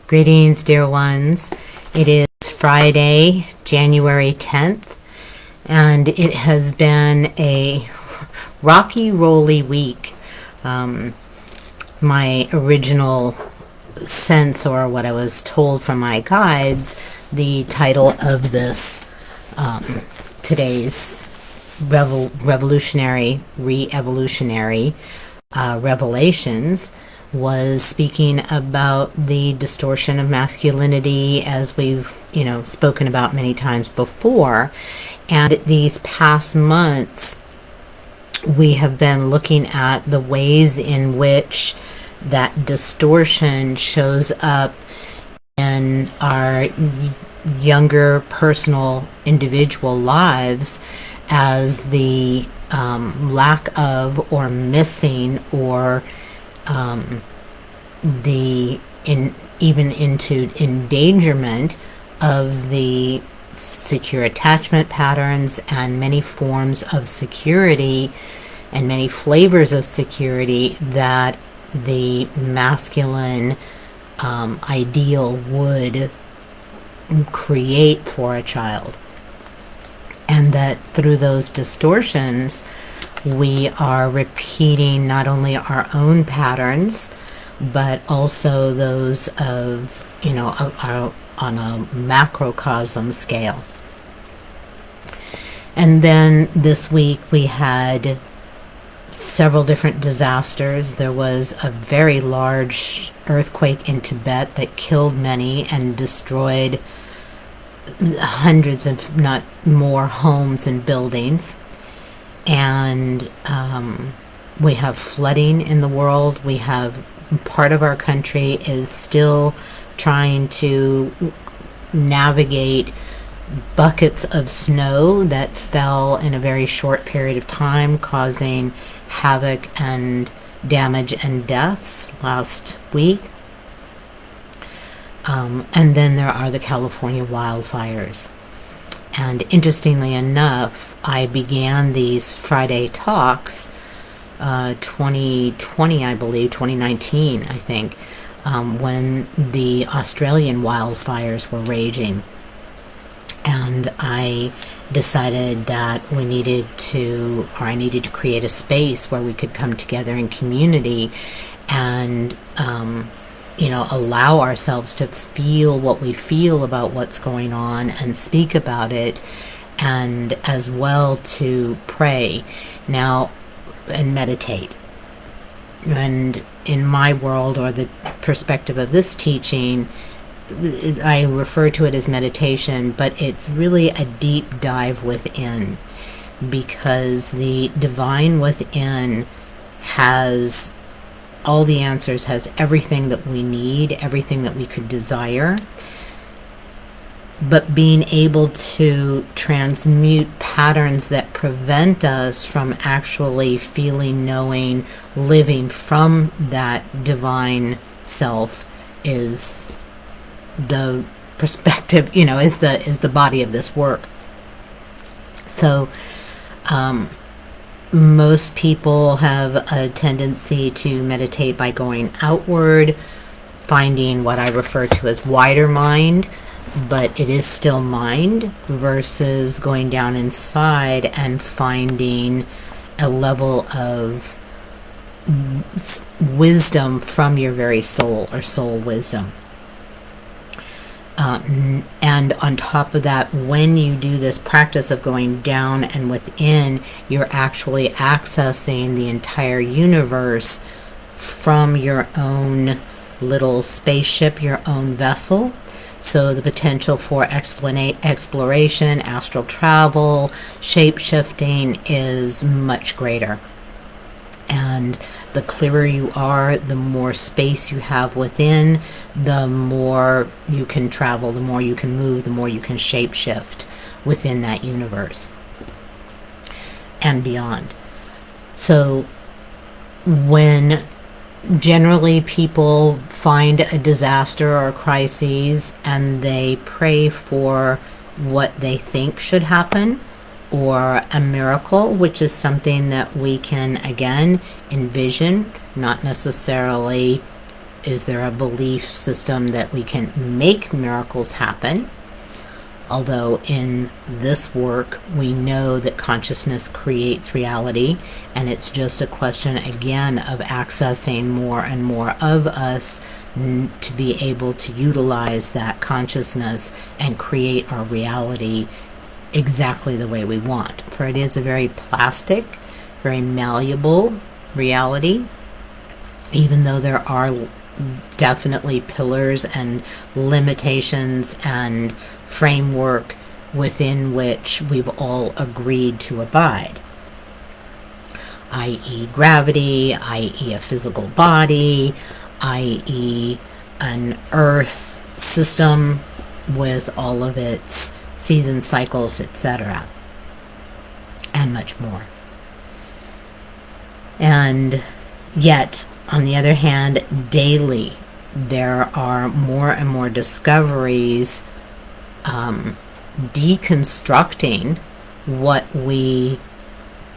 Greetings, dear ones. It is Friday, January 10th, and it has been a rocky, rolly week. My original sense, or what I was told from my guides, the title of this today's re-evolutionary revelations was speaking about the distortion of masculinity, as we've spoken about many times before. And these past months we have been looking at the ways in which that distortion shows up in our younger personal individual lives as the lack of, or missing, or even into endangerment of the secure attachment patterns and many forms of security and many flavors of security that the masculine ideal would create for a child. And that through those distortions we are repeating not only our own patterns, but also those of, on a macrocosm scale. And then this week we had several different disasters. There was a very large earthquake in Tibet that killed many and destroyed hundreds, if not more, homes and buildings. And we have flooding in the world. We have part of our country is still trying to navigate buckets of snow that fell in a very short period of time, causing havoc and damage and deaths last week. And then there are the California wildfires. And interestingly enough, I began these Friday talks 2020, I believe, 2019, I think, when the Australian wildfires were raging. And I decided that I needed to create a space where we could come together in community and allow ourselves to feel what we feel about what's going on and speak about it, and as well to pray now and meditate. And in my world, or the perspective of this teaching, I refer to it as meditation, but it's really a deep dive within, because the divine within has all the answers, has everything that we need, everything that we could desire. But being able to transmute patterns that prevent us from actually feeling, knowing, living from that divine self is the perspective, is the body of this work. So most people have a tendency to meditate by going outward, finding what I refer to as wider mind, but it is still mind, versus going down inside and finding a level of wisdom from your very soul, or soul wisdom. And on top of that, when you do this practice of going down and within, you're actually accessing the entire universe from your own little spaceship, your own vessel. So the potential for exploration, astral travel, shape-shifting is much greater. And the clearer you are, the more space you have within, the more you can travel, the more you can move, the more you can shape-shift within that universe and beyond. So when generally people find a disaster or a crisis and they pray for what they think should happen, or a miracle, which is something that we can again envision, not necessarily is there a belief system that we can make miracles happen? Although in this work, we know that consciousness creates reality, and it's just a question, again, of accessing more and more of us to be able to utilize that consciousness and create our reality exactly the way we want. For it is a very plastic, very malleable reality, even though there are definitely pillars and limitations and framework within which we've all agreed to abide, i.e. gravity, i.e. a physical body, i.e. an earth system with all of its season cycles, etc., and much more. And yet, on the other hand, daily there are more and more discoveries deconstructing what we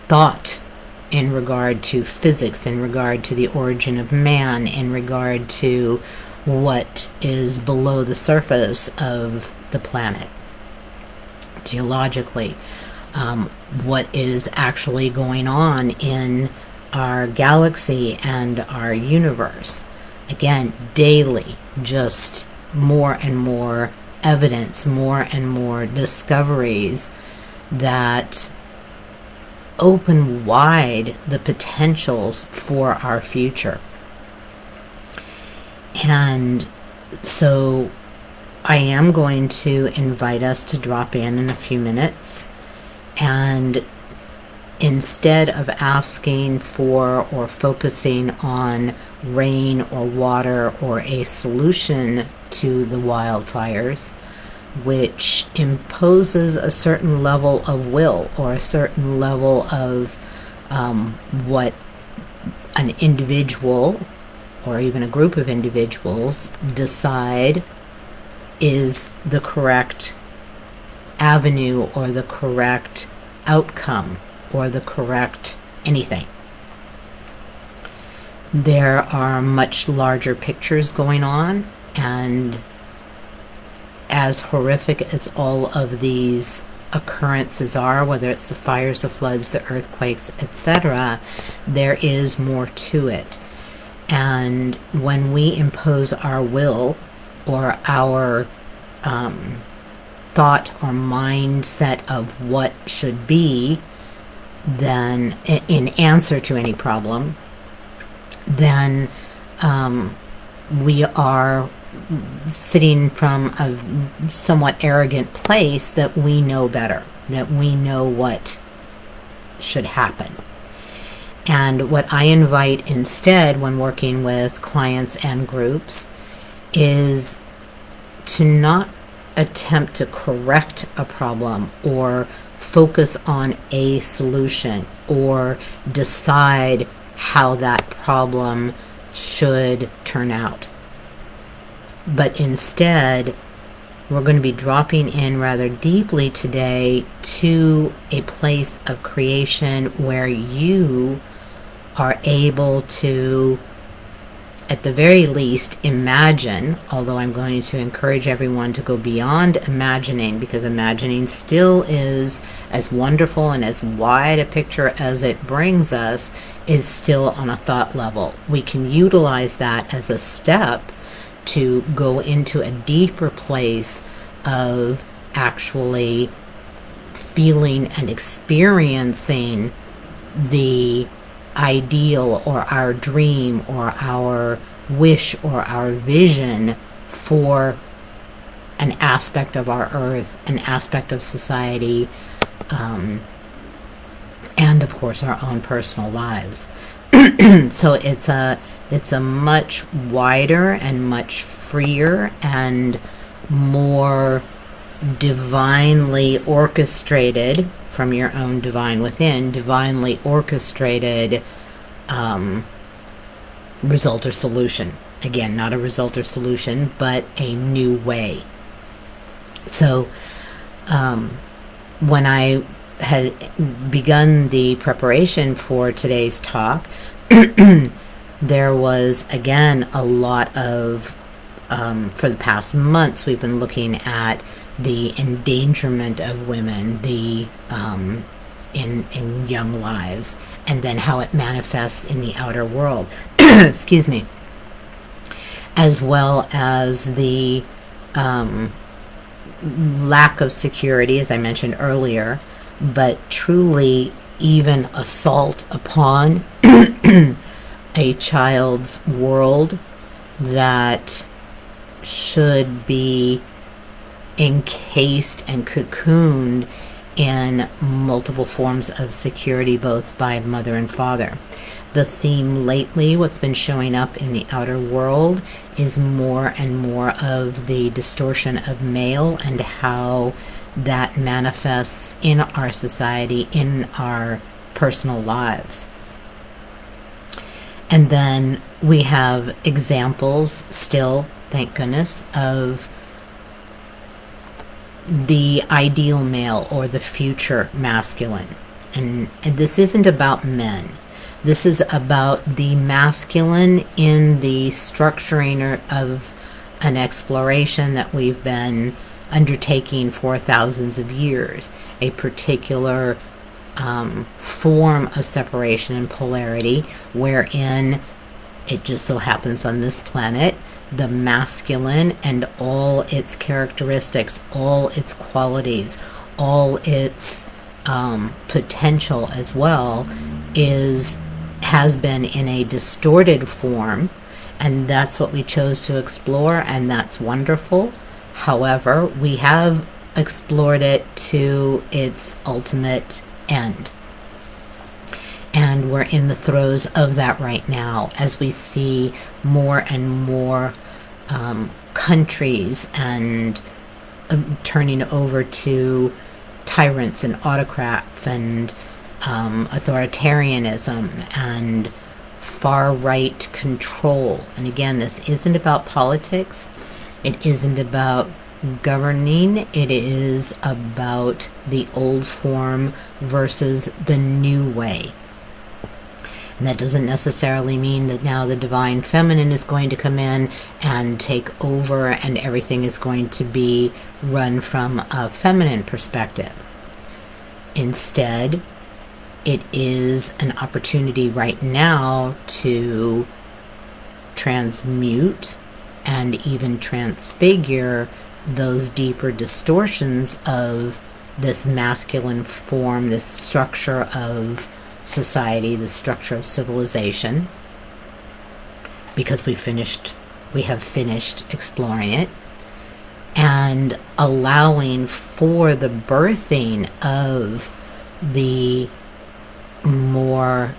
thought in regard to physics, in regard to the origin of man, in regard to what is below the surface of the planet, geologically, what is actually going on in our galaxy and our universe. Again, daily, just more and more evidence, more and more discoveries that open wide the potentials for our future. And so I am going to invite us to drop in a few minutes, and instead of asking for or focusing on rain or water or a solution to the wildfires, which imposes a certain level of will or a certain level of what an individual or even a group of individuals decide is the correct avenue or the correct outcome or the correct anything. There are much larger pictures going on, and as horrific as all of these occurrences are, whether it's the fires, the floods, the earthquakes, etc., there is more to it. And when we impose our will or our thought or mindset of what should be, then in answer to any problem, then we are sitting from a somewhat arrogant place that we know better, that we know what should happen. And what I invite instead when working with clients and groups is to not attempt to correct a problem or focus on a solution or decide how that problem should turn out. But instead, we're going to be dropping in rather deeply today to a place of creation where you are able to, at the very least, imagine, although I'm going to encourage everyone to go beyond imagining, because imagining still is as wonderful and as wide a picture as it brings us, is still on a thought level. We can utilize that as a step to go into a deeper place of actually feeling and experiencing the ideal or our dream or our wish or our vision for an aspect of our earth, an aspect of society, and of course our own personal lives. So it's a much wider and much freer and more divinely orchestrated, from your own divine within, divinely orchestrated result or solution. Again, not a result or solution, but a new way. So when I had begun the preparation for today's talk, there was, again, a lot of, for the past months, we've been looking at the endangerment of women, in young lives, and then how it manifests in the outer world. Excuse me. As well as the lack of security, as I mentioned earlier, but truly even assault upon a child's world that should be encased and cocooned in multiple forms of security, both by mother and father. The theme lately, what's been showing up in the outer world, is more and more of the distortion of male and how that manifests in our society, in our personal lives. And then we have examples still, thank goodness, of the ideal male or the future masculine. And this isn't about men. This is about the masculine in the structuring of an exploration that we've been undertaking for thousands of years. A particular form of separation and polarity, wherein it just so happens on this planet, the masculine and all its characteristics, all its qualities, all its potential as well, has been in a distorted form, and that's what we chose to explore, and that's wonderful. However, we have explored it to its ultimate end. And we're in the throes of that right now as we see more and more countries and turning over to tyrants and autocrats and authoritarianism and far-right control. And again, this isn't about politics. It isn't about governing. It is about the old form versus the new way. And that doesn't necessarily mean that now the divine feminine is going to come in and take over and everything is going to be run from a feminine perspective. Instead, it is an opportunity right now to transmute and even transfigure those deeper distortions of this masculine form, this structure of society, the structure of civilization, because we have finished exploring it, and allowing for the birthing of the more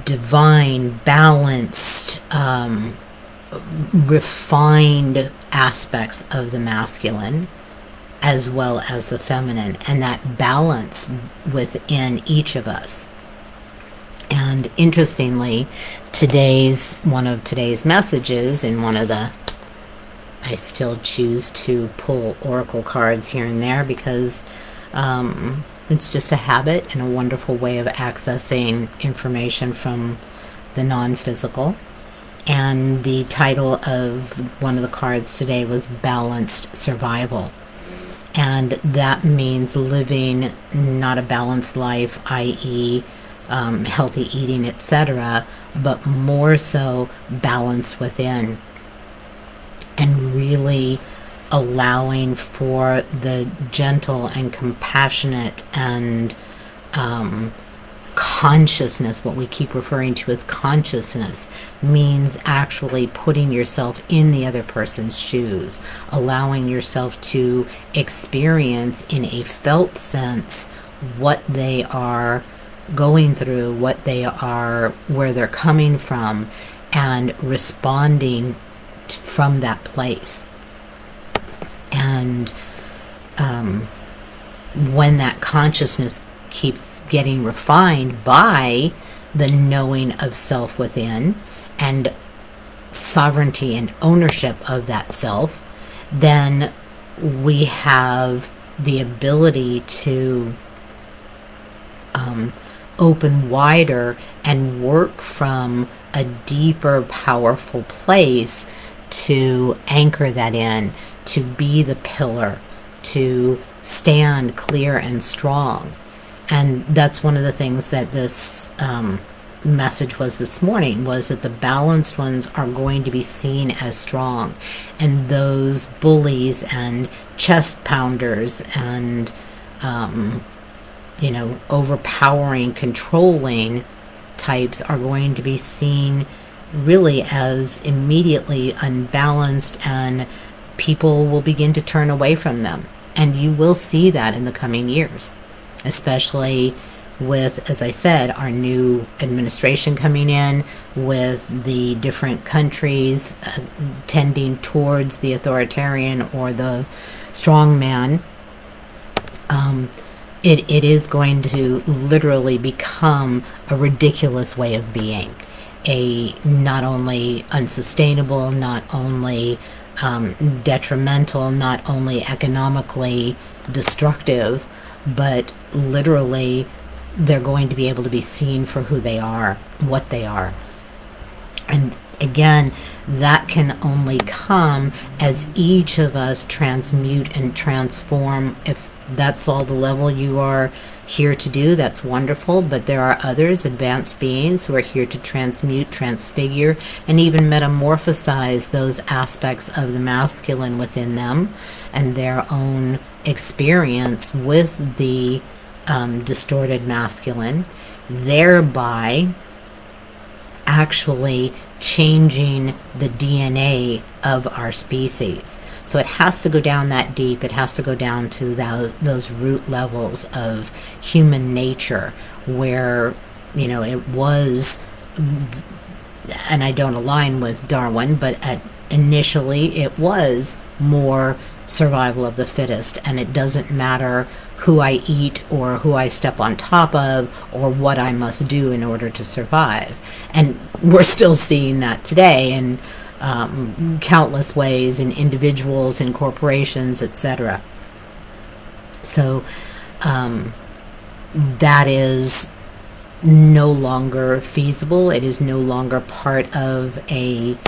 divine, balanced, refined aspects of the masculine as well as the feminine, and that balance within each of us. And interestingly, one of today's messages in one of the, I still choose to pull oracle cards here and there because it's just a habit and a wonderful way of accessing information from the non-physical. And the title of one of the cards today was Balanced Survival. And that means living not a balanced life, i.e. Healthy eating, etc., but more so balanced within, and really allowing for the gentle and compassionate and consciousness. What we keep referring to as consciousness means actually putting yourself in the other person's shoes, allowing yourself to experience in a felt sense what they are going through, where they're coming from, and responding from that place. And when that consciousness keeps getting refined by the knowing of self within and sovereignty and ownership of that self, then we have the ability to open wider and work from a deeper, powerful place to anchor that in, to be the pillar, to stand clear and strong. And that's one of the things that this message was this morning, was that the balanced ones are going to be seen as strong, and those bullies and chest pounders and overpowering, controlling types are going to be seen really as immediately unbalanced, and people will begin to turn away from them. And you will see that in the coming years, especially with, as I said, our new administration coming in, with the different countries tending towards the authoritarian or the strong man. It is going to literally become a ridiculous way of being, a not only unsustainable, not only detrimental, not only economically destructive, but literally they're going to be able to be seen for who they are, what they are. And again, that can only come as each of us transmute and transform. If that's all the level you are here to do, that's wonderful, but there are others, advanced beings, who are here to transmute, transfigure, and even metamorphosize those aspects of the masculine within them and their own experience with the distorted masculine, thereby actually changing the DNA of our species. So it has to go down that deep. It has to go down to those root levels of human nature, where, it was, and I don't align with Darwin, but initially it was more survival of the fittest, and it doesn't matter who I eat or who I step on top of or what I must do in order to survive. And we're still seeing that today in countless ways, in individuals, in corporations, etc. So that is no longer feasible. It is no longer part of an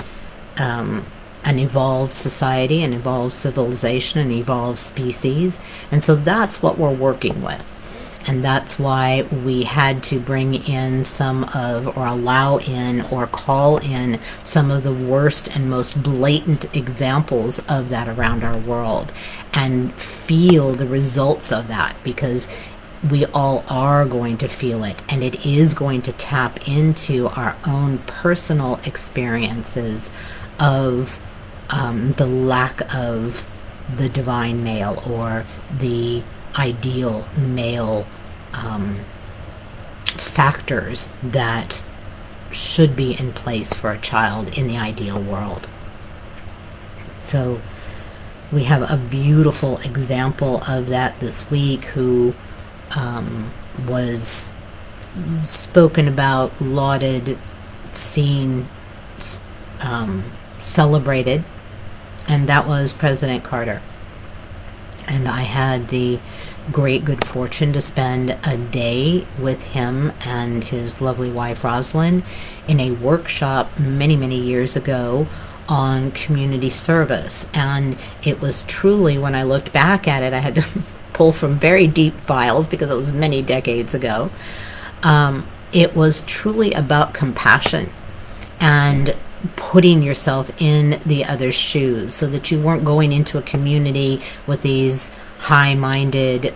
evolved society, an evolved civilization, an evolved species. And so that's what we're working with. And that's why we had to bring in some of, or allow in, or call in some of the worst and most blatant examples of that around our world, and feel the results of that, because we all are going to feel it, and it is going to tap into our own personal experiences of the lack of the divine male, or the ideal male factors that should be in place for a child in the ideal world. So we have a beautiful example of that this week, who was spoken about, lauded, seen, celebrated, and that was President Carter. And I had the great good fortune to spend a day with him and his lovely wife Rosalind in a workshop many years ago on community service. And it was truly, when I looked back at it, I had to pull from very deep files because it was many decades ago. It was truly about compassion and putting yourself in the other's shoes, so that you weren't going into a community with these high-minded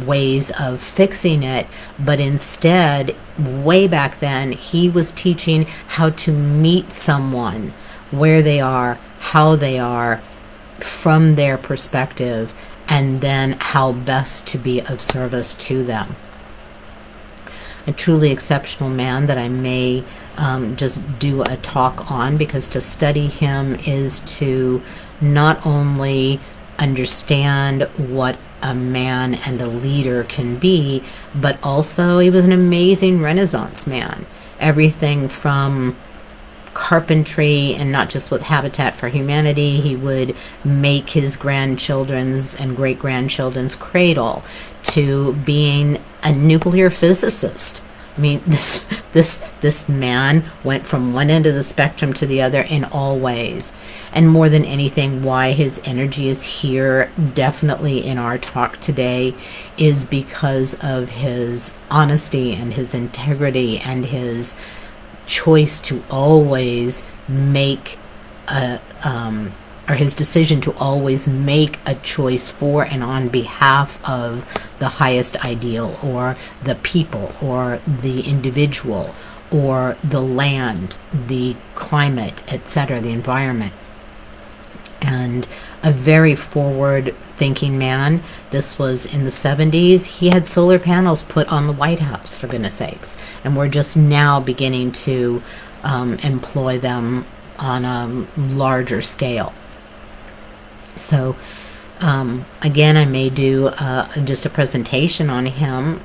ways of fixing it, but instead, way back then, he was teaching how to meet someone where they are, how they are, from their perspective, and then how best to be of service to them. A truly exceptional man that I may just do a talk on, because to study him is to not only understand what a man and a leader can be, but also he was an amazing Renaissance man. Everything from carpentry, and not just with Habitat for Humanity, he would make his grandchildren's and great-grandchildren's cradle, to being a nuclear physicist. I mean, this man went from one end of the spectrum to the other in all ways. And more than anything, why his energy is here, definitely in our talk today, is because of his honesty and his integrity and his choice to always make or his decision to always make a choice for and on behalf of the highest ideal, or the people, or the individual, or the land, the climate, etc., the environment. And a very forward thinking man. This was in the 70s. He had solar panels put on the White House, for goodness sakes. And we're just now beginning to employ them on a larger scale. So again, I may do just a presentation on him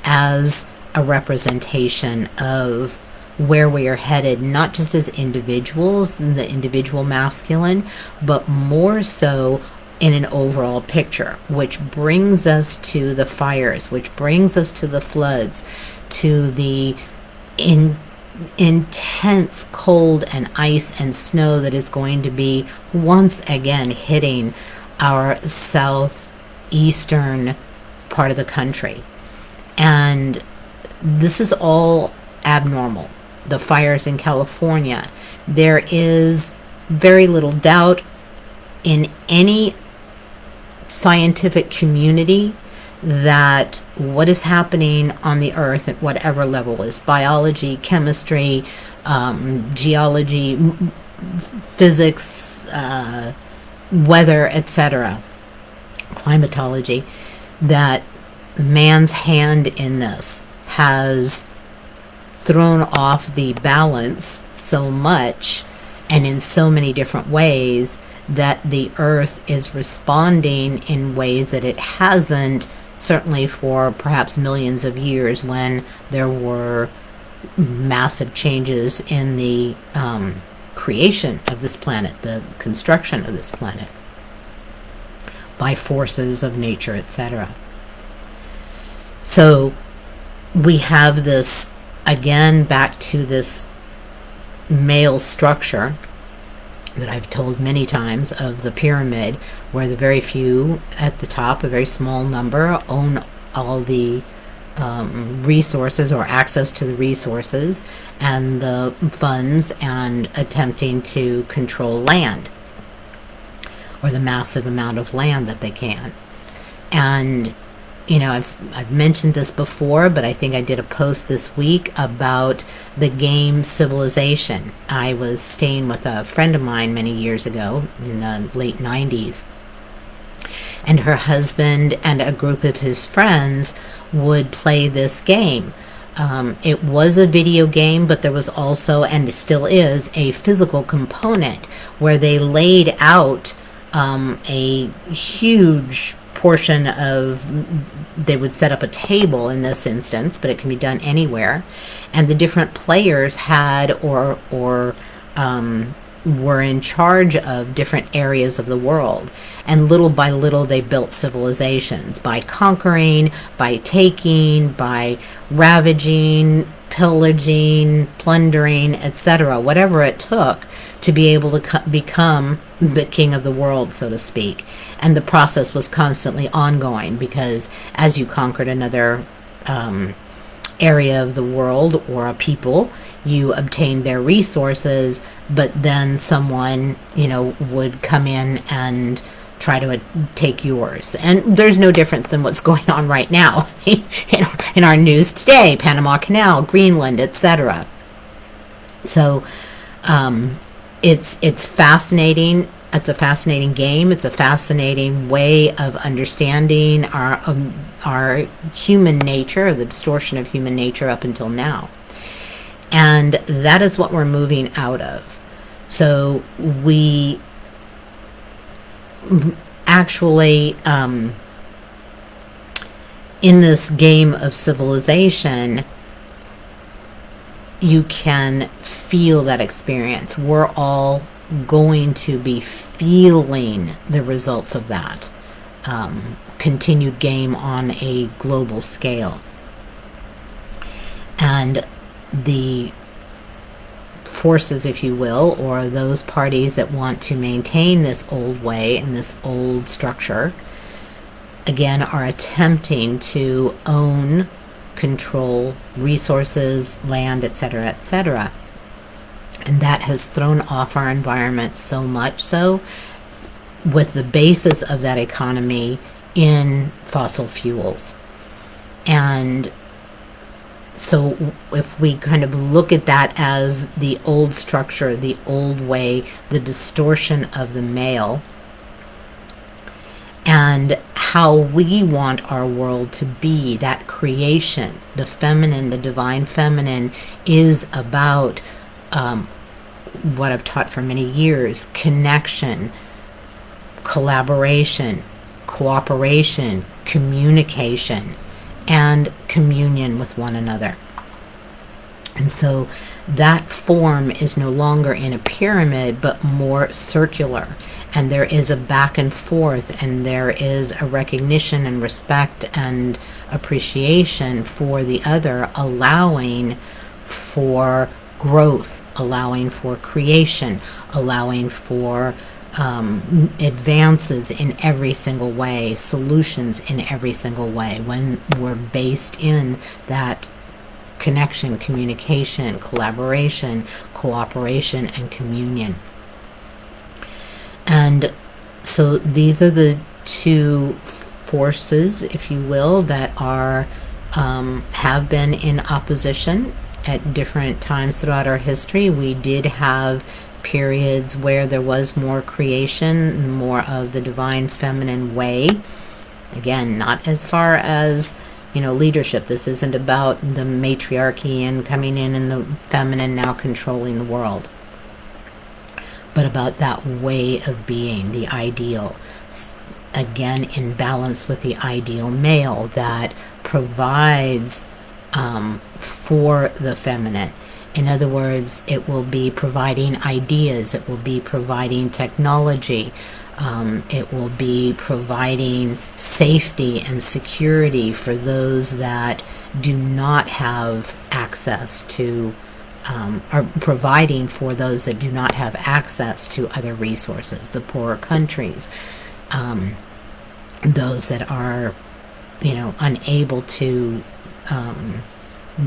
as a representation of where we are headed, not just as individuals, the individual masculine, but more so in an overall picture, which brings us to the fires, which brings us to the floods, to the intense cold and ice and snow that is going to be once again hitting our southeastern part of the country. And this is all abnormal. The fires in California, there is very little doubt in any scientific community that what is happening on the earth at whatever level is biology, chemistry, geology, physics, weather, etc., climatology, that man's hand in this has thrown off the balance so much and in so many different ways that the earth is responding in ways that it hasn't, certainly for perhaps millions of years, when there were massive changes in the creation of this planet, the construction of this planet by forces of nature, etc. So we have this, again, back to this male structure that I've told many times of the pyramid, where the very few at the top, a very small number, own all the resources or access to the resources and the funds, and attempting to control land, or the massive amount of land that they can. And you know, I've mentioned this before, but I think I did a post this week about the game Civilization. I was staying with a friend of mine many years ago in the late 90s. And her husband and a group of his friends would play this game. It was a video game, but there was also, and still is, a physical component where they laid out a huge portion of, they would set up a table in this instance, but it can be done anywhere, and the different players had or were in charge of different areas of the world, and little by little they built civilizations by conquering, by taking, by ravaging, pillaging, plundering, etc., whatever it took to be able to become the king of the world, so to speak. And the process was constantly ongoing, because as you conquered another area of the world or a people, you obtained their resources, but then someone, you know, would come in and try to take yours. And there's no difference than what's going on right now in our news today, Panama Canal, Greenland, etc. So it's fascinating. It's a fascinating game. It's a fascinating way of understanding our human nature, the distortion of human nature up until now. And that is what we're moving out of. So we actually, in this game of civilization, you can feel that experience. We're all going to be feeling the results of that continued game on a global scale. And the forces, if you will, or those parties that want to maintain this old way and this old structure, again, are attempting to own, control resources, land, etc., etc. And that has thrown off our environment so much so, with the basis of that economy in fossil fuels. And so if we kind of look at that as the old structure, the old way, the distortion of the male, and how we want our world to be, that creation, the feminine, the divine feminine, is about what I've taught for many years: connection, collaboration, cooperation, communication, and communion with one another. And so that form is no longer in a pyramid, but more circular. And there is a back and forth, and there is a recognition and respect and appreciation for the other, allowing for growth, allowing for creation, allowing for advances in every single way, solutions in every single way, when we're based in that connection, communication, collaboration, cooperation, and communion. And so these are the two forces, if you will, that are have been in opposition at different times throughout our history. We did have periods where there was more creation, more of the divine feminine way. Again, not as far as, leadership. This isn't about the matriarchy and coming in and the feminine now controlling the world, but about that way of being, the ideal. Again, in balance with the ideal male that provides for the feminine. In other words, it will be providing ideas, it will be providing technology, it will be providing safety and security for those that do not have access to, or providing for those that do not have access to other resources, the poorer countries, those that are, unable to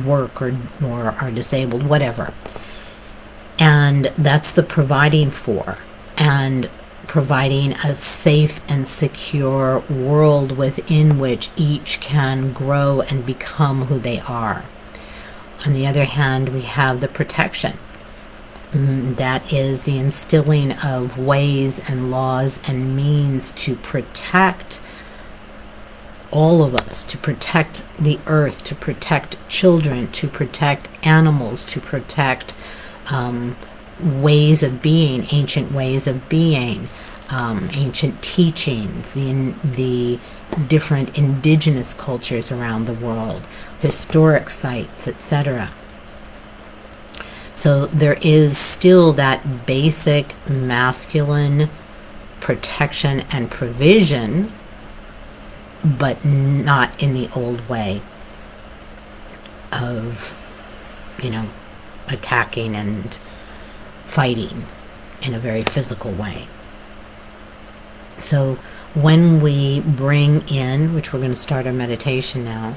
work or are disabled, whatever. And that's the providing for, and providing a safe and secure world within which each can grow and become who they are. On the other hand, we have the protection. That is the instilling of ways and laws and means to protect all of us, to protect the earth, to protect children, to protect animals, to protect ways of being, ancient ways of being, ancient teachings, the different indigenous cultures around the world, historic sites, etc. So there is still that basic masculine protection and provision, but not in the old way of, attacking and fighting in a very physical way. So when we bring in, which we're going to start our meditation now,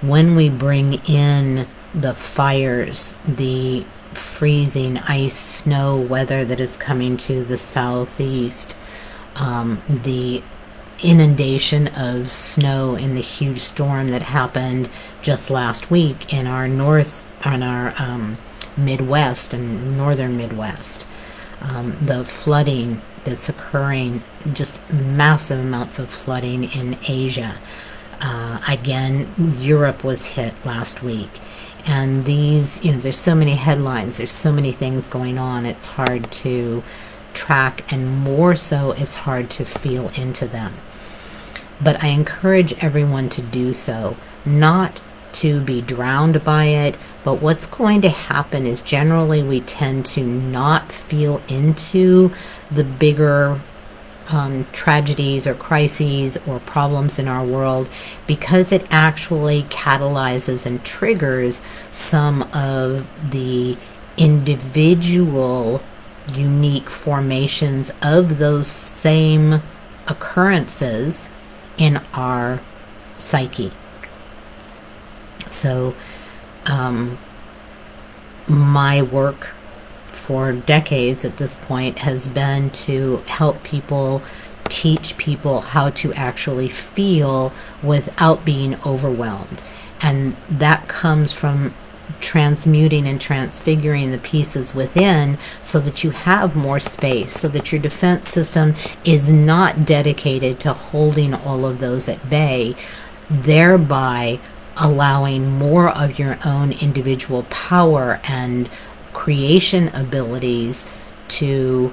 when we bring in the fires, the freezing ice, snow weather that is coming to the southeast, the inundation of snow in the huge storm that happened just last week in our Midwest and northern Midwest, the flooding that's occurring, just massive amounts of flooding in Asia. Again, Europe was hit last week. And these, there's so many headlines, there's so many things going on, it's hard to track, and more so it's hard to feel into them. But I encourage everyone to do so, not to be drowned by it, but what's going to happen is generally we tend to not feel into the bigger tragedies or crises or problems in our world, because it actually catalyzes and triggers some of the individual unique formations of those same occurrences in our psyche. So my work for decades at this point has been to help people, teach people how to actually feel without being overwhelmed. And that comes from transmuting and transfiguring the pieces within so that you have more space, so that your defense system is not dedicated to holding all of those at bay, thereby allowing more of your own individual power and creation abilities to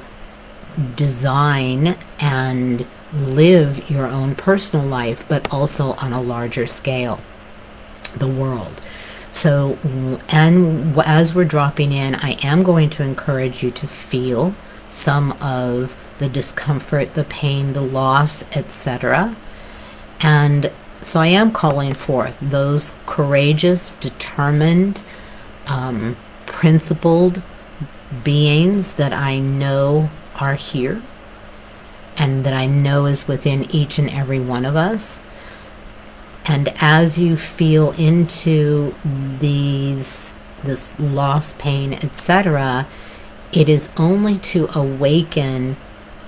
design and live your own personal life, but also on a larger scale, the world. So, and as we're dropping in, I am going to encourage you to feel some of the discomfort, the pain, the loss, etc. And so I am calling forth those courageous, determined, principled beings that I know are here and that I know is within each and every one of us. And as you feel into this loss, pain, etc., it is only to awaken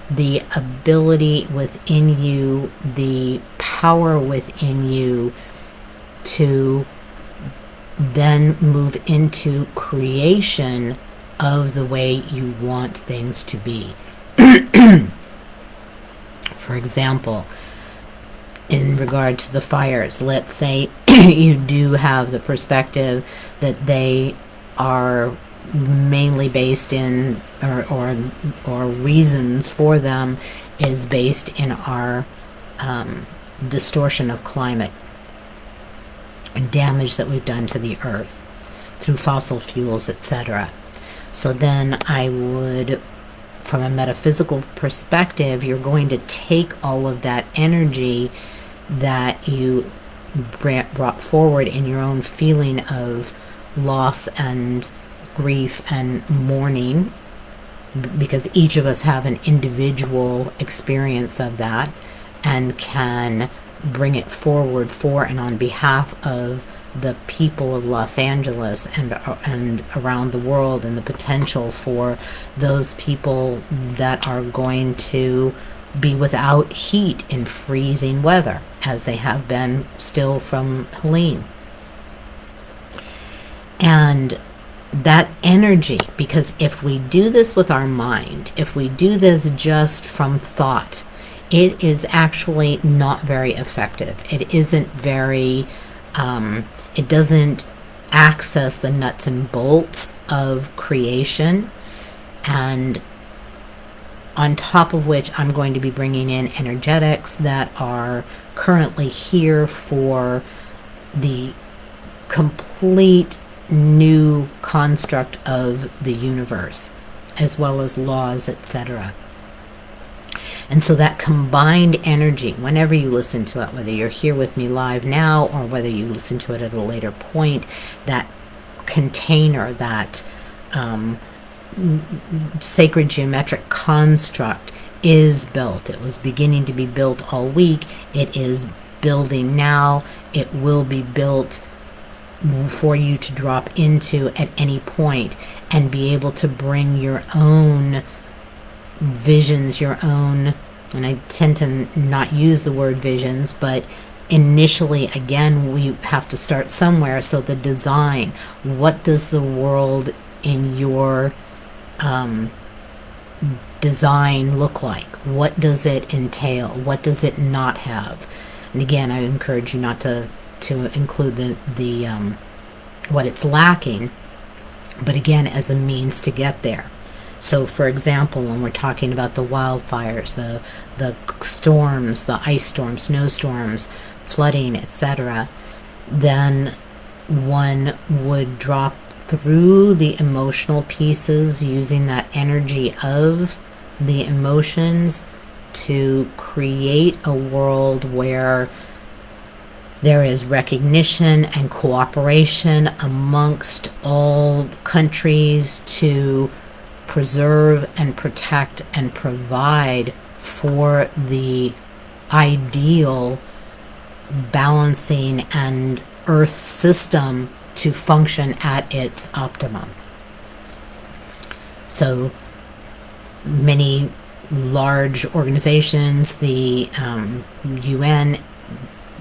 the ability within you, the power within you, to then move into creation of the way you want things to be. For example, in regard to the fires, let's say you do have the perspective that they are mainly based in, or reasons for them is based in our distortion of climate and damage that we've done to the earth through fossil fuels, etc. So then I would, from a metaphysical perspective, you're going to take all of that energy that you brought forward in your own feeling of loss and grief and mourning, because each of us have an individual experience of that and can bring it forward for and on behalf of the people of Los Angeles and around the world, and the potential for those people that are going to be without heat in freezing weather, as they have been still from Helene. And that energy, because if we do this with our mind, if we do this just from thought, it is actually not very effective. It isn't very, it doesn't access the nuts and bolts of creation. And on top of which, I'm going to be bringing in energetics that are currently here for the complete new construct of the universe, as well as laws, etc. And so that combined energy, whenever you listen to it, whether you're here with me live now or whether you listen to it at a later point, that container, that sacred geometric construct is built. It was beginning to be built all week. It is building now. It will be built for you to drop into at any point and be able to bring your own visions, your own, and I tend to not use the word visions, but initially, again, we have to start somewhere. So the design, what does the world in your design look like? What does it entail? What does it not have? And again, I encourage you not to include the what it's lacking, but again, as a means to get there. So, for example, when we're talking about the wildfires, the storms, the ice storms, snowstorms, flooding, etc., then one would drop through the emotional pieces using that energy of the emotions to create a world where there is recognition and cooperation amongst all countries to preserve and protect and provide for the ideal balancing and earth system to function at its optimum. So many large organizations, the UN,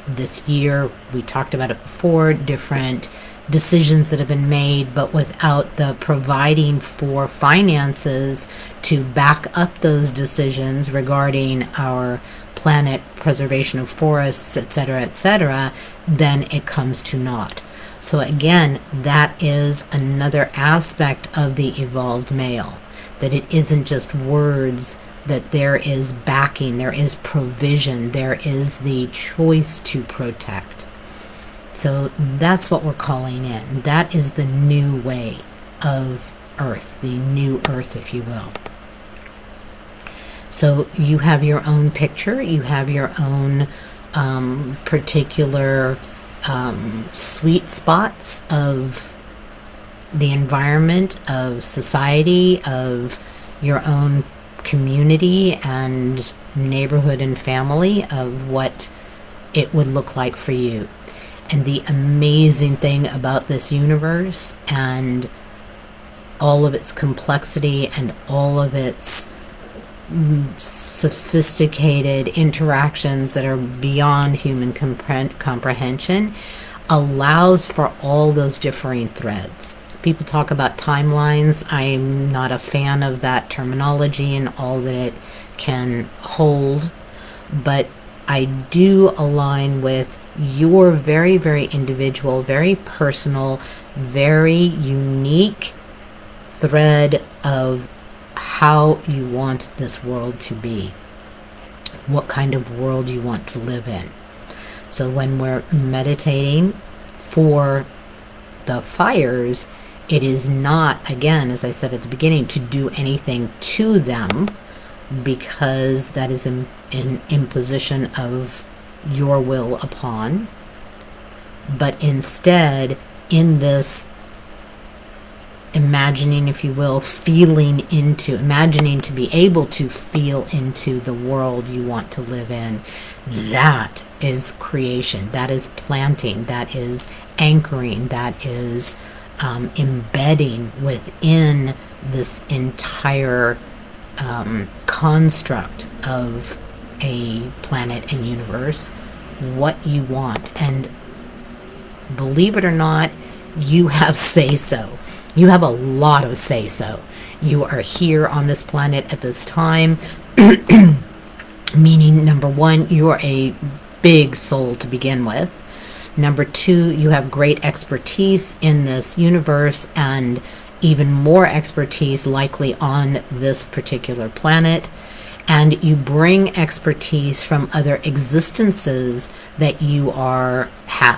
this year, we talked about it before, different decisions that have been made, but without the providing for finances to back up those decisions regarding our planet, preservation of forests, etc., then it comes to naught. So again, that is another aspect of the evolved male, that it isn't just words, that there is backing, there is provision, there is the choice to protect. So that's what we're calling in. That is the new way of Earth, the new Earth, if you will. So you have your own picture, you have your own particular sweet spots of the environment, of society, of your own community and neighborhood and family, of what it would look like for you. And the amazing thing about this universe and all of its complexity and all of its sophisticated interactions that are beyond human comprehension allows for all those differing threads. People talk about timelines. I'm not a fan of that terminology and all that it can hold, but I do align with your very, very individual, very personal, very unique thread of how you want this world to be, what kind of world you want to live in. So when we're meditating for the fires, it is not, again, as I said at the beginning, to do anything to them, because that is an imposition of your will upon, but instead in this imagining, if you will, feeling into, imagining to be able to feel into the world you want to live in. That is creation, that is planting, that is anchoring, that is embedding within this entire construct of a planet and universe what you want. And believe it or not, you have say-so. You have a lot of say-so. You are here on this planet at this time, meaning, number one, you're a big soul to begin with. Number two, you have great expertise in this universe and even more expertise likely on this particular planet. And you bring expertise from other existences that you are,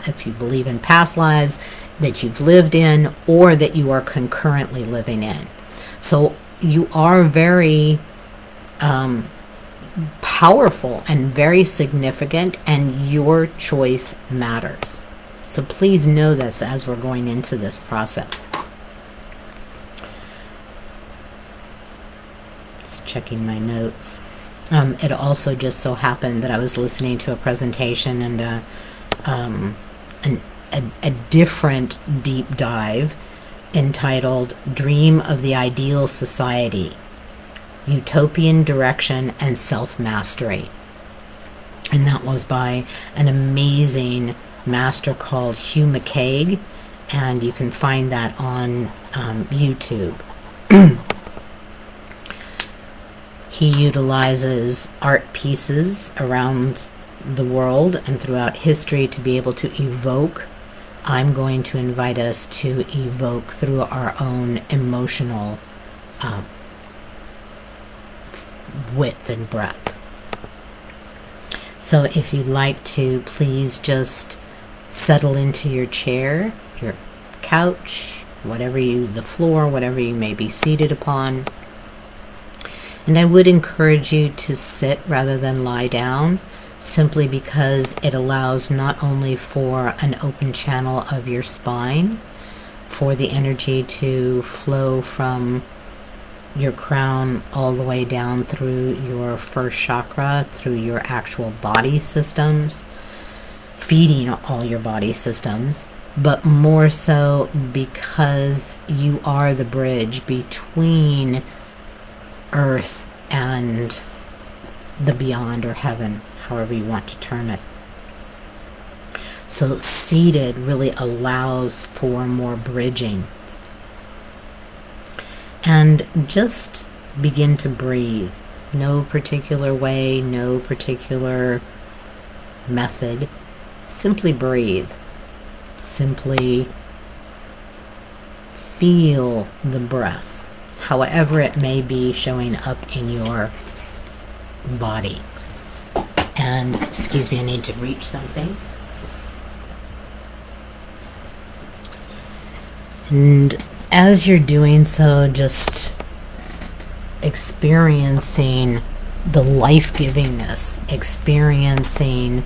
if you believe in past lives, that you've lived in or that you are concurrently living in. So you are very powerful and very significant, and your choice matters. So please know this as we're going into this process. Just checking my notes. It also just so happened that I was listening to a presentation and a different deep dive entitled Dream of the Ideal Society, Utopian Direction and Self-Mastery. And that was by an amazing master called Hugh McCaig, and you can find that on YouTube. He utilizes art pieces around the world and throughout history to be able to evoke. I'm going to invite us to evoke through our own emotional width and breadth. So if you'd like to, please just settle into your chair, your couch, the floor, whatever you may be seated upon. And I would encourage you to sit rather than lie down, simply because it allows not only for an open channel of your spine, for the energy to flow from your crown all the way down through your first chakra, through your actual body systems, feeding all your body systems, but more so because you are the bridge between earth and the beyond, or heaven, however you want to term it. So seated really allows for more bridging. And just begin to breathe. No particular way, no particular method. Simply breathe. Simply feel the breath, however it may be showing up in your body. And, excuse me, I need to reach something. And as you're doing so, just experiencing the life-givingness, experiencing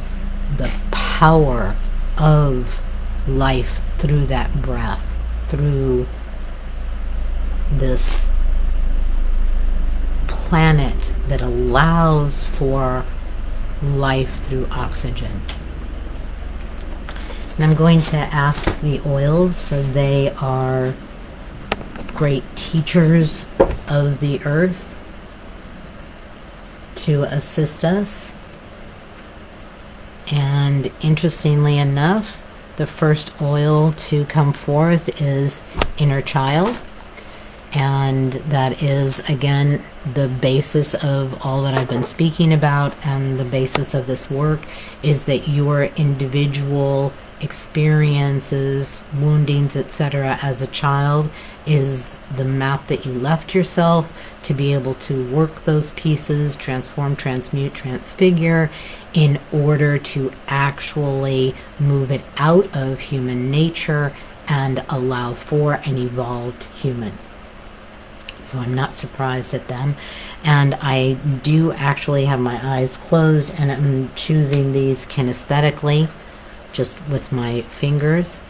the power of life through that breath, through this planet that allows for life through oxygen. And I'm going to ask the oils, for they are great teachers of the earth, to assist us. And interestingly enough, the first oil to come forth is Inner Child. And that is, again, the basis of all that I've been speaking about, and the basis of this work is that your individual experiences, woundings, etc. as a child is the map that you left yourself to be able to work those pieces, transform, transmute, transfigure, in order to actually move it out of human nature and allow for an evolved human. So I'm not surprised at them. And I do actually have my eyes closed, and I'm choosing these kinesthetically, just with my fingers.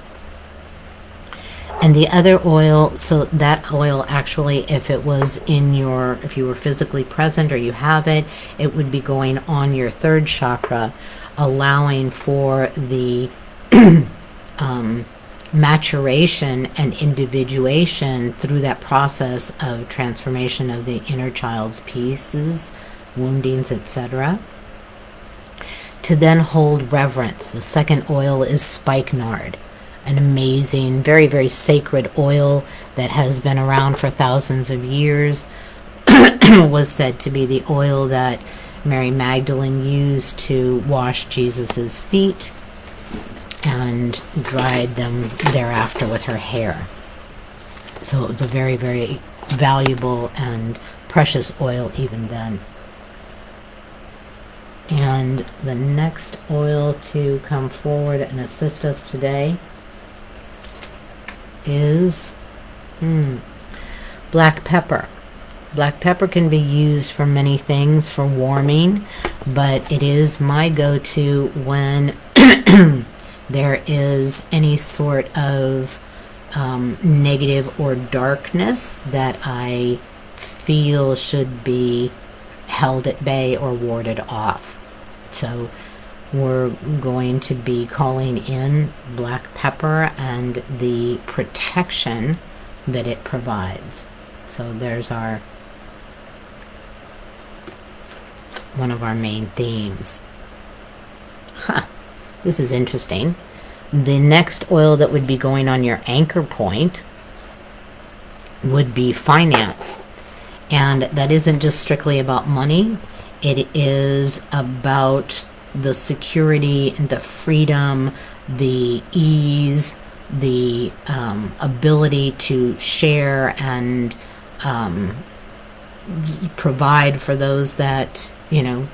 And the other oil, so that oil actually, if it was in your, if you were physically present or you have it, it would be going on your third chakra, allowing for the maturation and individuation through that process of transformation of the inner child's pieces, woundings, etc. To then hold reverence. The second oil is spikenard, an amazing, very, very sacred oil that has been around for thousands of years. Was said to be the oil that Mary Magdalene used to wash Jesus's feet and dried them thereafter with her hair. So it was a very, very valuable and precious oil even then. And the next oil to come forward and assist us today is black pepper. Black pepper can be used for many things, for warming, but it is my go-to when there is any sort of negative or darkness that I feel should be held at bay or warded off. So we're going to be calling in black pepper and the protection that it provides. So there's our one of our main themes. This is interesting. The next oil that would be going on your anchor point would be finance. And that isn't just strictly about money. It is about the security and the freedom, the ease, the ability to share and provide for those that, you know,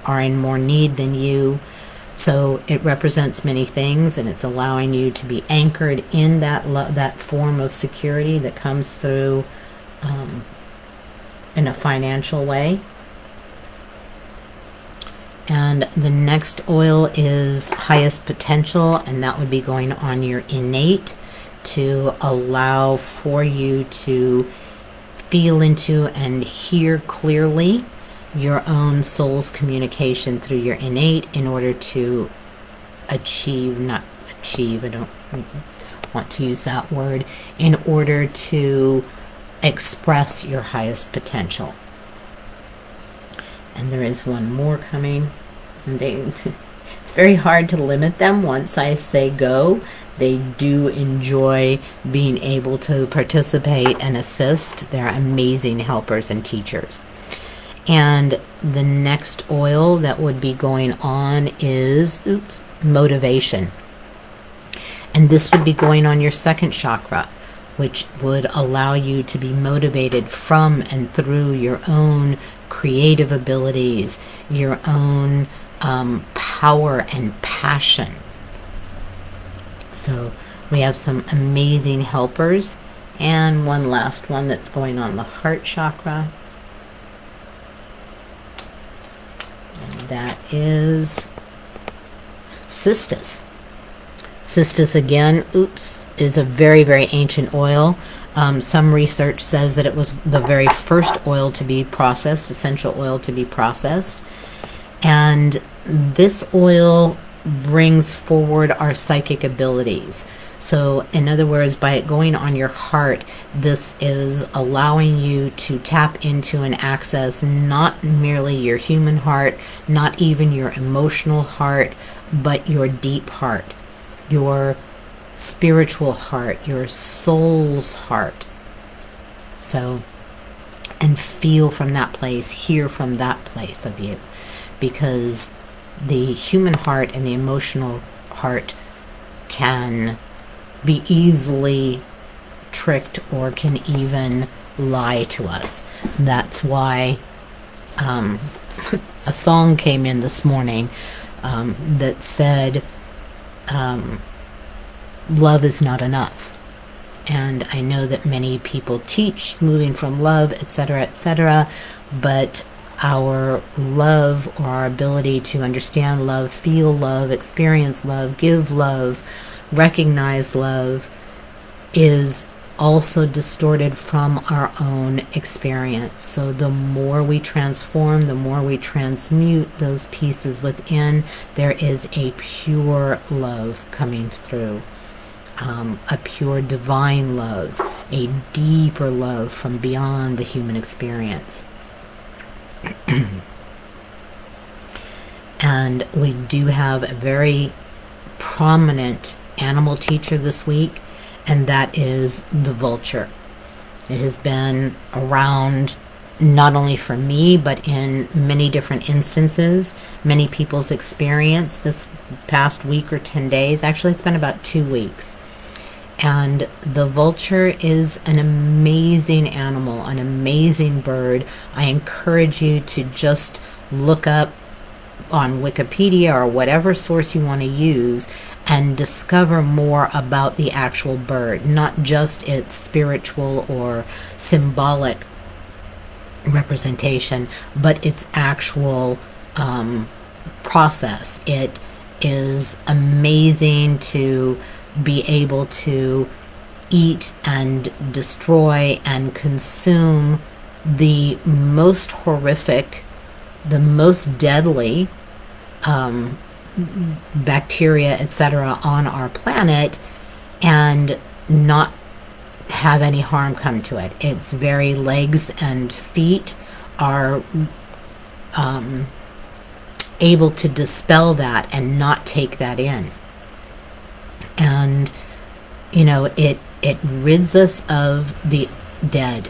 are in more need than you. So it represents many things, and it's allowing you to be anchored in that that form of security that comes through in a financial way. And the next oil is highest potential, and that would be going on your innate to allow for you to feel into and hear clearly your own soul's communication through your innate in order to achieve, not achieve, I don't want to use that word, in order to express your highest potential. And there is one more coming. And it's very hard to limit them. Once I say go, they do enjoy being able to participate and assist. They're amazing helpers and teachers. And the next oil that would be going on is motivation. And this would be going on your second chakra, which would allow you to be motivated from and through your own creative abilities, your own power and passion. So we have some amazing helpers, and one last one that's going on the heart chakra. And that is cistus. Cistus again, is a very, very ancient oil. Some research says that it was the very first oil to be processed, essential oil to be processed. And this oil brings forward our psychic abilities. So in other words, by it going on your heart, this is allowing you to tap into and access not merely your human heart, not even your emotional heart, but your deep heart, your spiritual heart, your soul's heart. So, and feel from that place, hear from that place of you. Because the human heart and the emotional heart can be easily tricked or can even lie to us. That's why a song came in this morning that said, love is not enough. And I know that many people teach moving from love, etc., but our love, or our ability to understand love, feel love, experience love, give love, recognize love, is also distorted from our own experience. So the more we transform, the more we transmute those pieces within, there is a pure love coming through. A pure divine love, a deeper love from beyond the human experience. And we do have a very prominent animal teacher this week, and that is the vulture. It has been around not only for me, but in many different instances, many people's experience this past week or 10 days. Actually, it's been about 2 weeks. And the vulture is an amazing animal, an amazing bird. I encourage you to just look up on Wikipedia or whatever source you want to use and discover more about the actual bird, not just its spiritual or symbolic representation, but its actual process. It is amazing to be able to eat and destroy and consume the most horrific, the most deadly bacteria, etc., on our planet, and not have any harm come to it. Its very legs and feet are able to dispel that and not take that in. And, you know, it rids us of the dead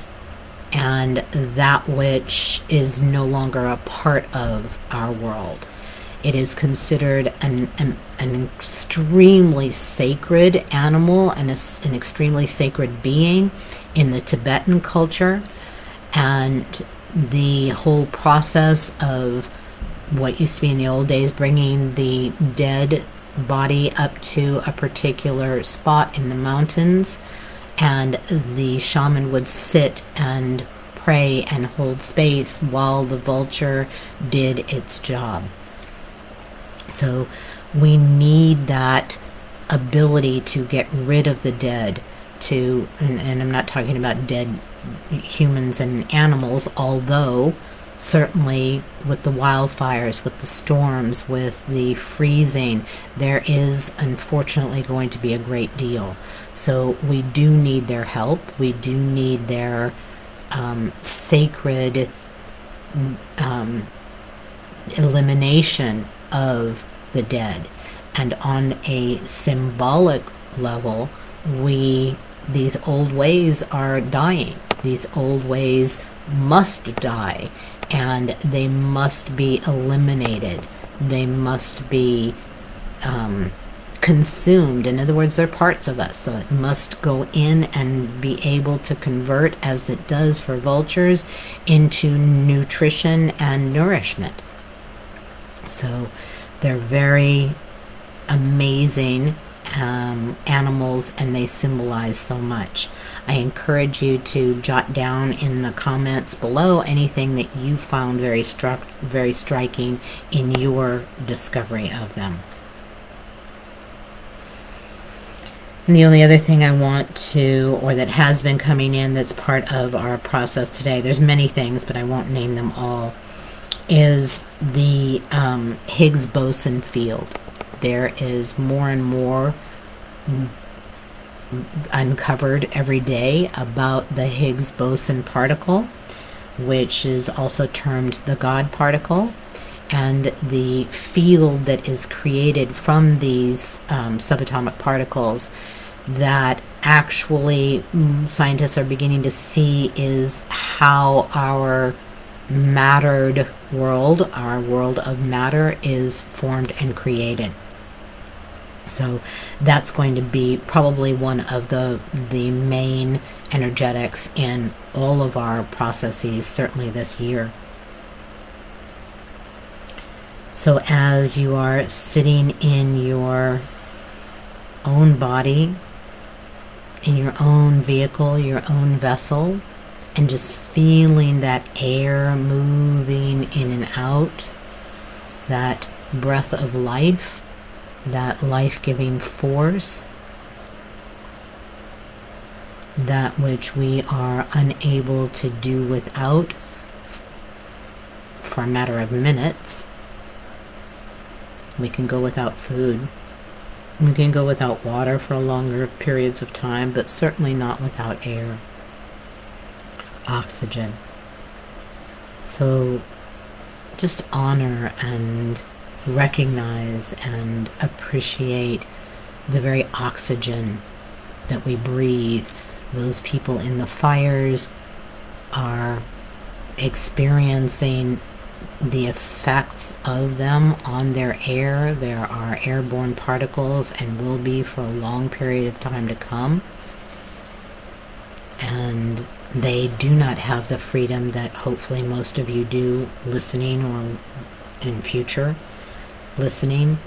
and that which is no longer a part of our world. It is considered an extremely sacred animal and an extremely sacred being in the Tibetan culture. And the whole process of what used to be in the old days, bringing the dead body up to a particular spot in the mountains, and the shaman would sit and prey and hold space while the vulture did its job. So we need that ability to get rid of the dead, and I'm not talking about dead humans and animals, although certainly with the wildfires, with the storms, with the freezing, there is unfortunately going to be a great deal. So we do need their help. We do need their sacred elimination of the dead. And on a symbolic level, these old ways are dying. These old ways must die, and they must be eliminated. They must be consumed. In other words, they're parts of us, so it must go in and be able to convert, as it does for vultures, into nutrition and nourishment. So they're very amazing animals, and they symbolize so much. I encourage you to jot down in the comments below anything that you found very striking in your discovery of them. And the only other thing I want to, or that has been coming in that's part of our process today, there's many things, but I won't name them all, is the Higgs boson field. There is more and more uncovered every day about the Higgs boson particle, which is also termed the God particle, and the field that is created from these subatomic particles that actually scientists are beginning to see is how our mattered world, our world of matter, is formed and created. So that's going to be probably one of the main energetics in all of our processes, certainly this year. So as you are sitting in your own body, in your own vehicle, your own vessel, and just feeling that air moving in and out, that breath of life, that life-giving force, that which we are unable to do without for a matter of minutes. We can go without food. We can go without water for longer periods of time, but certainly not without air, oxygen. So just honor and recognize and appreciate the very oxygen that we breathe. Those people in the fires are experiencing the effects of them on their air. There are airborne particles and will be for a long period of time to come. And they do not have the freedom that hopefully most of you do, listening or in future listening,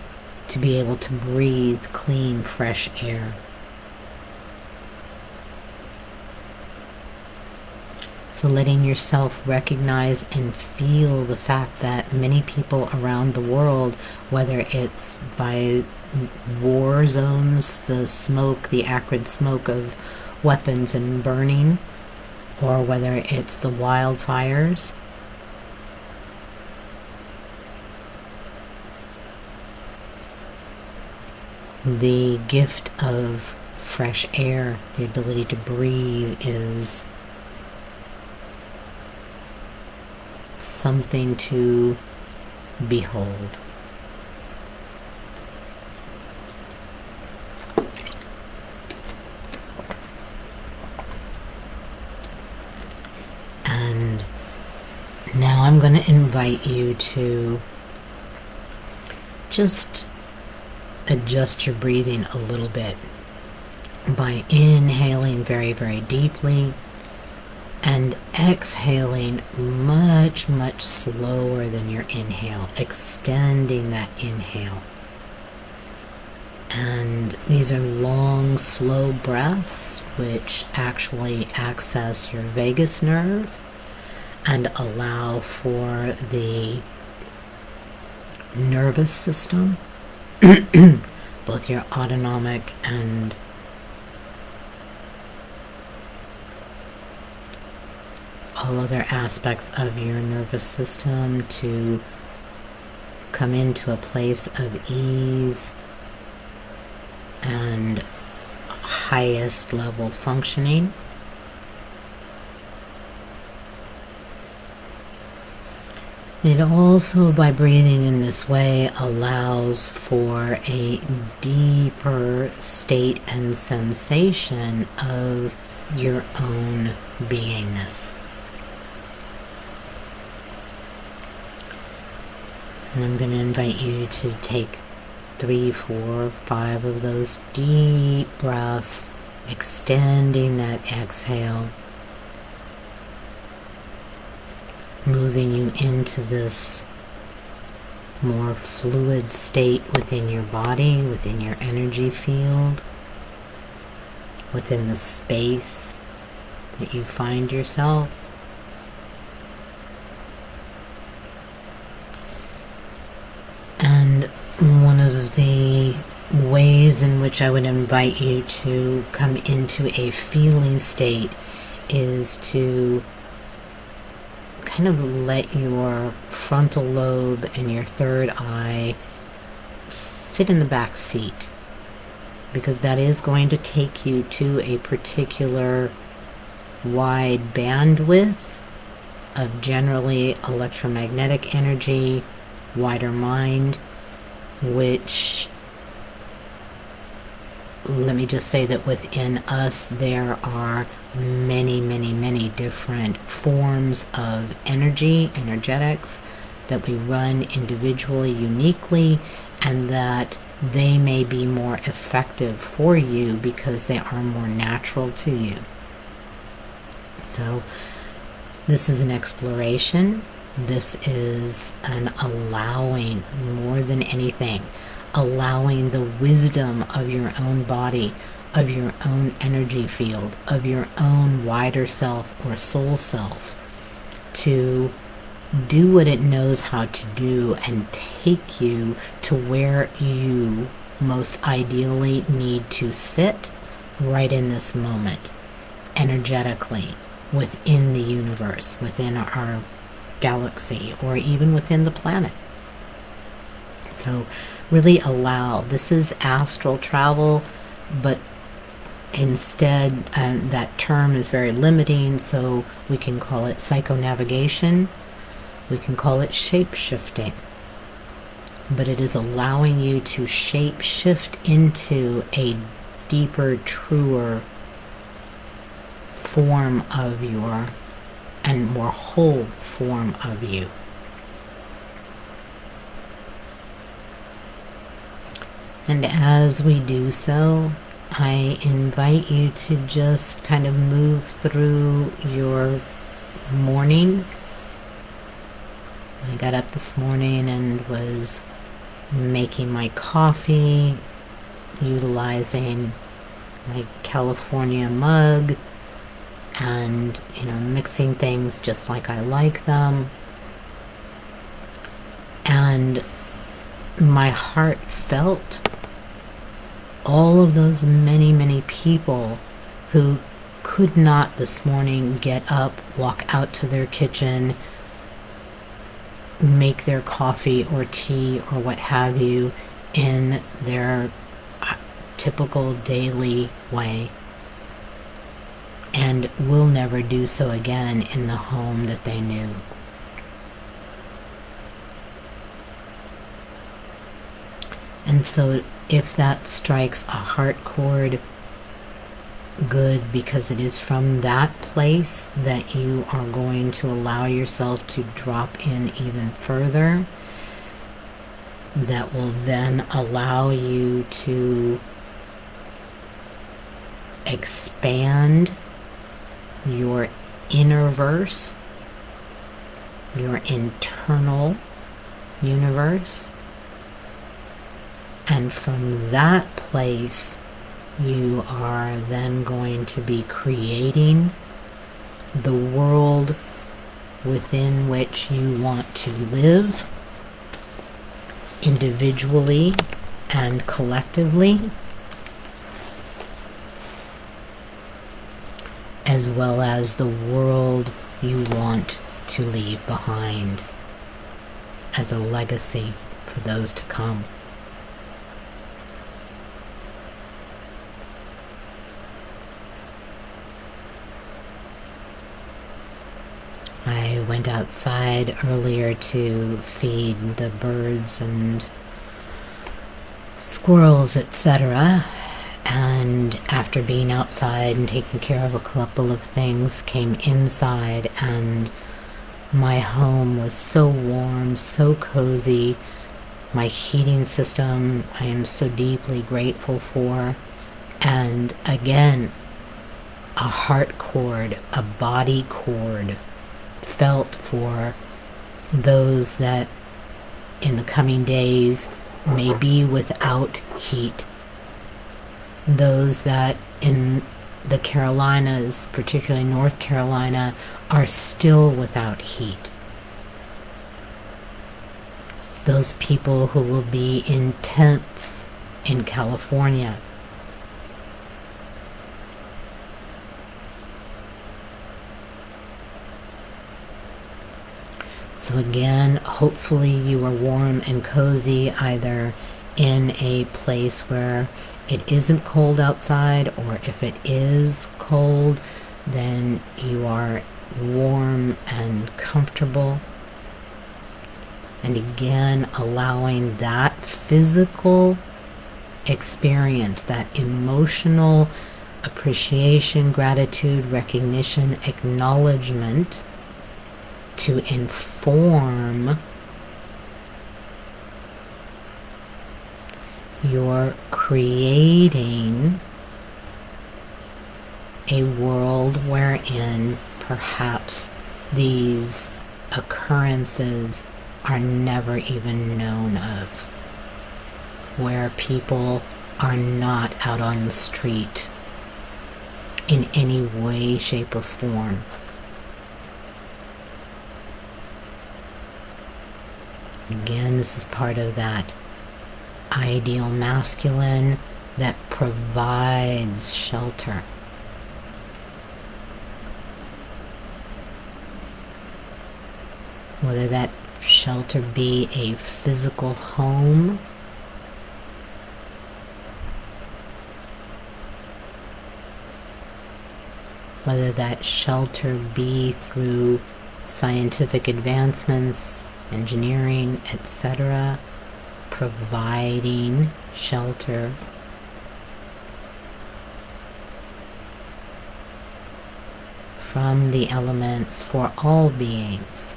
to be able to breathe clean, fresh air. So letting yourself recognize and feel the fact that many people around the world, whether it's by war zones, the smoke, the acrid smoke of weapons and burning, or whether it's the wildfires, the gift of fresh air, the ability to breathe, is something to behold. And now I'm going to invite you to just adjust your breathing a little bit by inhaling very, very deeply and exhaling much, much slower than your inhale, extending that inhale. And these are long, slow breaths which actually access your vagus nerve and allow for the nervous system, both your autonomic and all other aspects of your nervous system, to come into a place of ease and highest level functioning. It also, by breathing in this way, allows for a deeper state and sensation of your own beingness. And I'm going to invite you to take 3, 4, 5 of those deep breaths, extending that exhale, moving you into this more fluid state within your body, within your energy field, within the space that you find yourself. And one of the ways in which I would invite you to come into a feeling state is to kind of let your frontal lobe and your third eye sit in the back seat, because that is going to take you to a particular wide bandwidth of generally electromagnetic energy, wider mind, which, let me just say that within us there are many, many, many different forms of energy, energetics, that we run individually, uniquely, and that they may be more effective for you because they are more natural to you. So this is an exploration. This is an allowing, more than anything, allowing the wisdom of your own body, of your own energy field, of your own wider self or soul self to do what it knows how to do and take you to where you most ideally need to sit right in this moment, energetically, within the universe, within our galaxy, or even within the planet. So really allow. This is astral travel, but instead, that term is very limiting, so we can call it psychonavigation, we can call it shape-shifting, but it is allowing you to shape-shift into a deeper, truer form of your, and more whole form of you. And as we do so, I invite you to just kind of move through your morning. I got up this morning and was making my coffee, utilizing my California mug, and mixing things just like I like them. And my heart felt all of those many, many people who could not this morning get up, walk out to their kitchen, make their coffee or tea or what have you in their typical daily way, and will never do so again in the home that they knew. And so if that strikes a heart chord, good, because it is from that place that you are going to allow yourself to drop in even further. That will then allow you to expand your inner verse, your internal universe. And from that place, you are then going to be creating the world within which you want to live, individually and collectively, as well as the world you want to leave behind as a legacy for those to come. I went outside earlier to feed the birds and squirrels, etc. And after being outside and taking care of a couple of things, came inside, and my home was so warm, so cozy. My heating system I am so deeply grateful for. And again, a heart chord, a body chord felt for those that in the coming days may be without heat. Those that in the Carolinas, particularly North Carolina, are still without heat. Those people who will be in tents in California. So again, hopefully you are warm and cozy, either in a place where it isn't cold outside, or if it is cold, then you are warm and comfortable. And again, allowing that physical experience, that emotional appreciation, gratitude, recognition, acknowledgement to inform your creating a world wherein perhaps these occurrences are never even known of, where people are not out on the street in any way, shape, or form. Again, this is part of that ideal masculine that provides shelter. Whether that shelter be a physical home, whether that shelter be through scientific advancements, engineering, etc., providing shelter from the elements for all beings,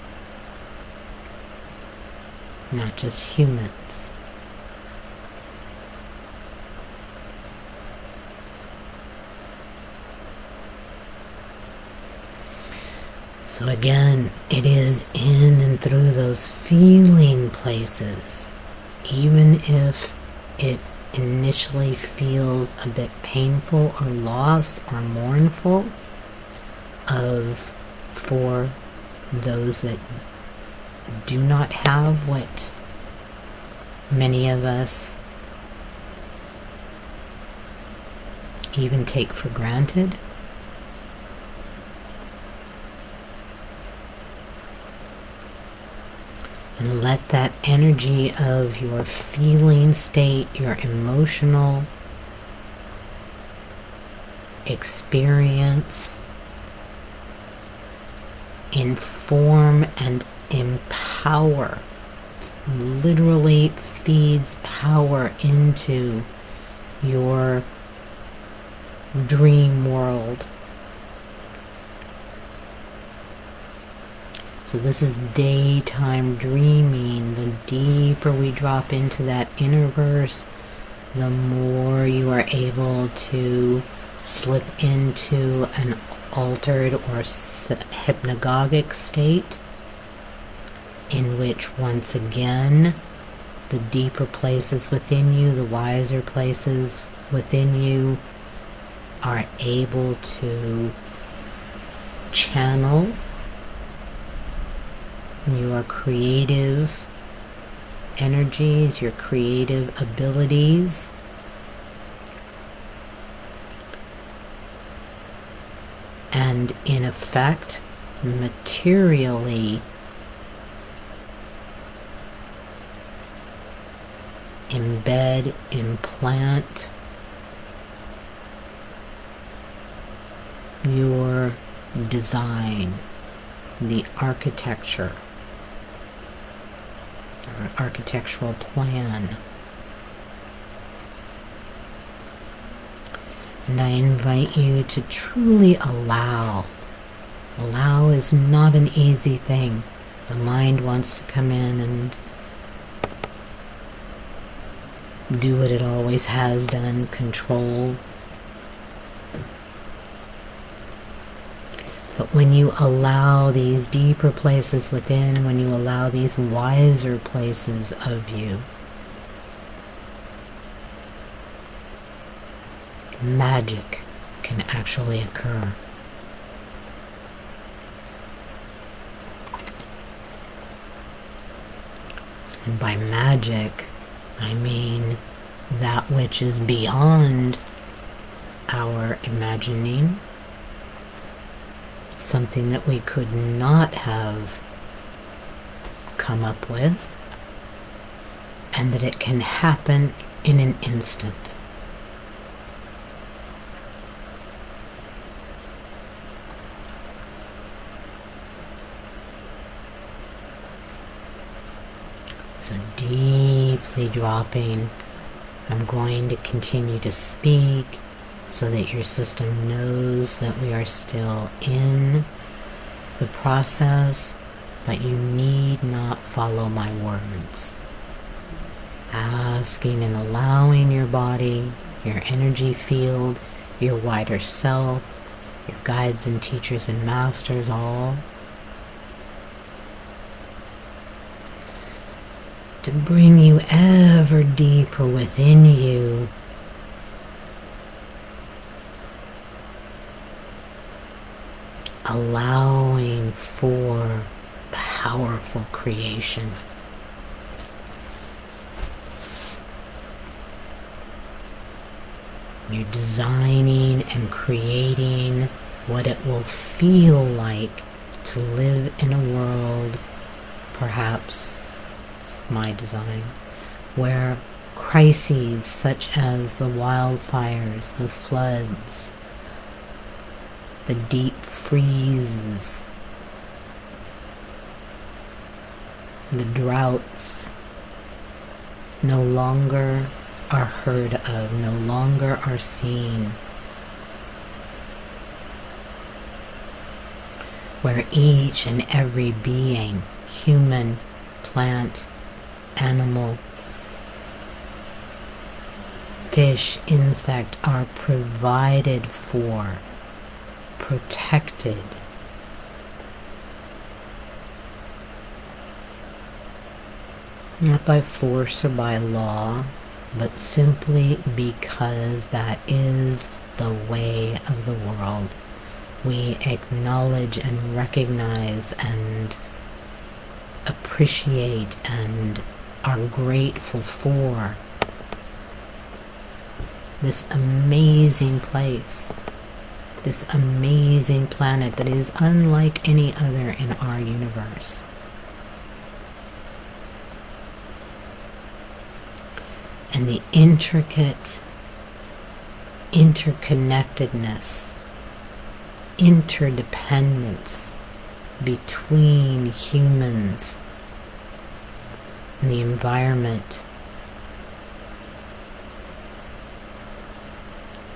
not just humans. So again, it is in and through those feeling places, even if it initially feels a bit painful or loss or mournful, for those that do not have what many of us even take for granted. And let that energy of your feeling state, your emotional experience, inform and empower, literally feeds power into your dream world. So this is daytime dreaming. The deeper we drop into that inner verse, the more you are able to slip into an altered or hypnagogic state, in which once again the deeper places within you, the wiser places within you, are able to channel your creative energies, your creative abilities, and in effect, materially embed, implant your design, the architecture, or architectural plan. And I invite you to truly allow. Allow is not an easy thing. The mind wants to come in and do what it always has done, control. But when you allow these deeper places within, when you allow these wiser places of you, magic can actually occur. And by magic, I mean that which is beyond our imagining, something that we could not have come up with, and that it can happen in an instant. So deeply dropping, I'm going to continue to speak so that your system knows that we are still in the process, but you need not follow my words. Asking and allowing your body, your energy field, your wider self, your guides and teachers and masters all, to bring you ever deeper within you, allowing for powerful creation. You're designing and creating what it will feel like to live in a world, perhaps my design, where crises such as the wildfires, the floods, the deep freezes, the droughts no longer are heard of, no longer are seen, where each and every being, human, plant, animal, fish, insect, are provided for, protected. Not by force or by law, but simply because that is the way of the world. We acknowledge and recognize and appreciate and are grateful for this amazing place, this amazing planet that is unlike any other in our universe. And the intricate interconnectedness, interdependence between humans and the environment,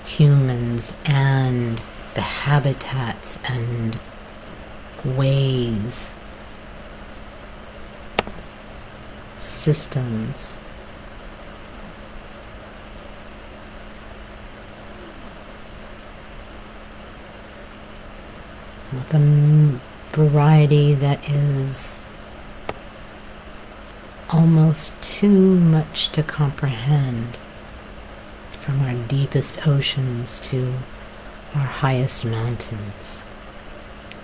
humans and the habitats and ways, systems, with a variety that is almost too much to comprehend, from our deepest oceans to our highest mountains.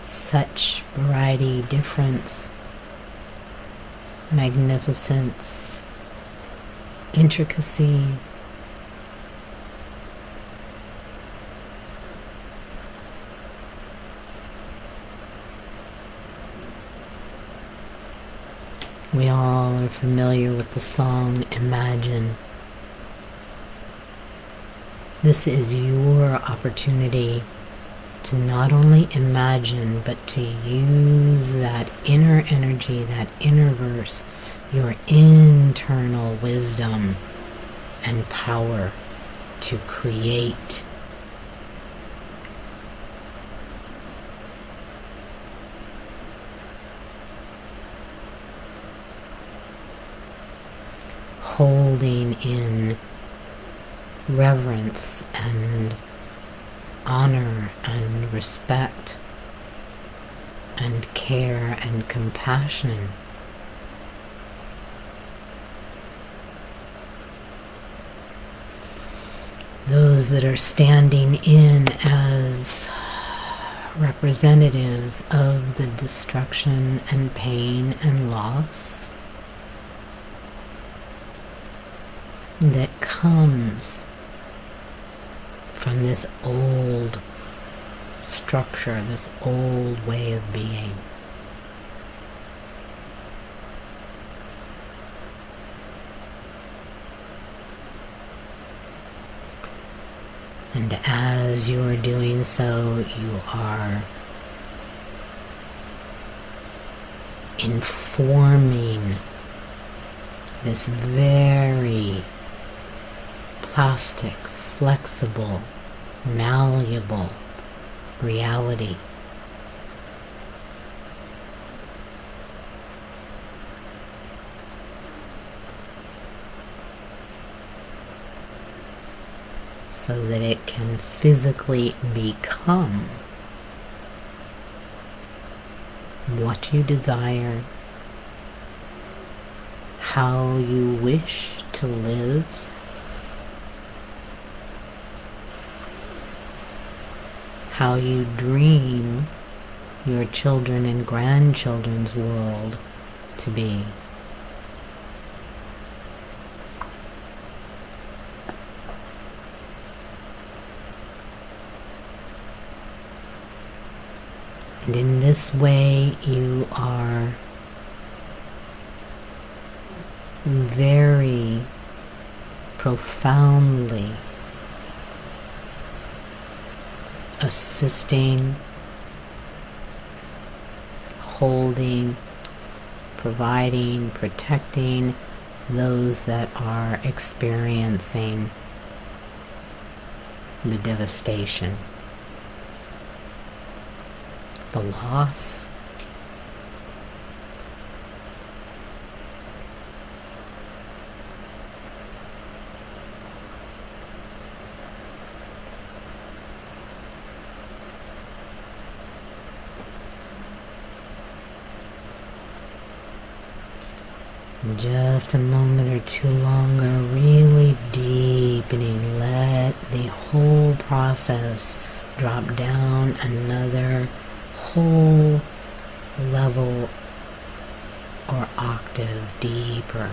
Such variety, difference, magnificence, intricacy. We all are familiar with the song Imagine. This is your opportunity to not only imagine, but to use that inner energy, that inner verse, your internal wisdom and power to create. Holding in reverence and honor and respect and care and compassion. Those that are standing in as representatives of the destruction and pain and loss that comes from this old structure, this old way of being. And as you are doing so, you are informing this very plastic, flexible, malleable reality. So that it can physically become what you desire, how you wish to live, how you dream your children and grandchildren's world to be. And in this way, you are very profoundly assisting, holding, providing, protecting those that are experiencing the devastation, the loss, just a moment or two longer, really deepening. Let the whole process drop down another whole level or octave deeper.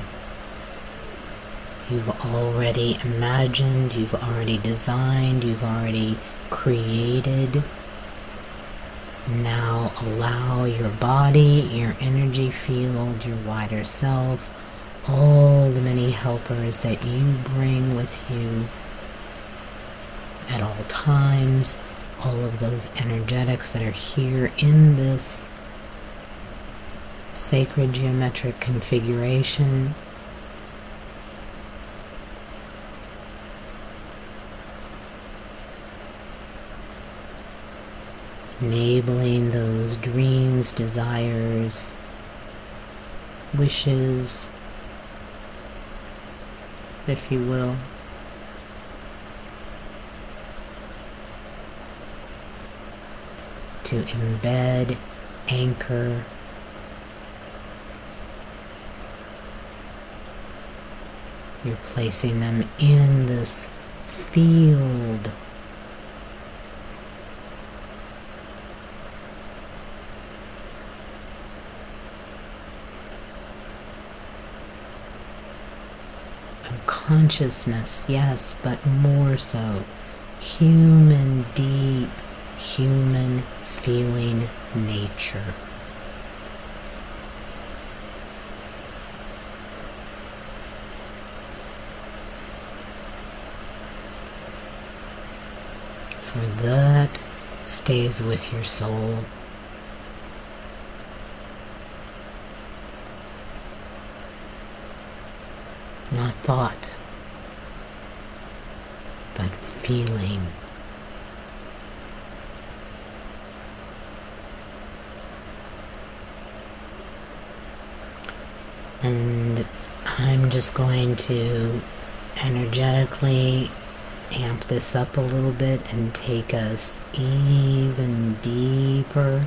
You've already imagined, you've already designed, you've already created. Now allow your body, your energy field, your wider self, all the many helpers that you bring with you at all times, all of those energetics that are here in this sacred geometric configuration. Enabling those dreams, desires, wishes, if you will, to embed, anchor, you're placing them in this field consciousness, yes, but more so human, deep, human feeling nature. For that stays with your soul. Not thought, but feeling. And I'm just going to energetically amp this up a little bit and take us even deeper.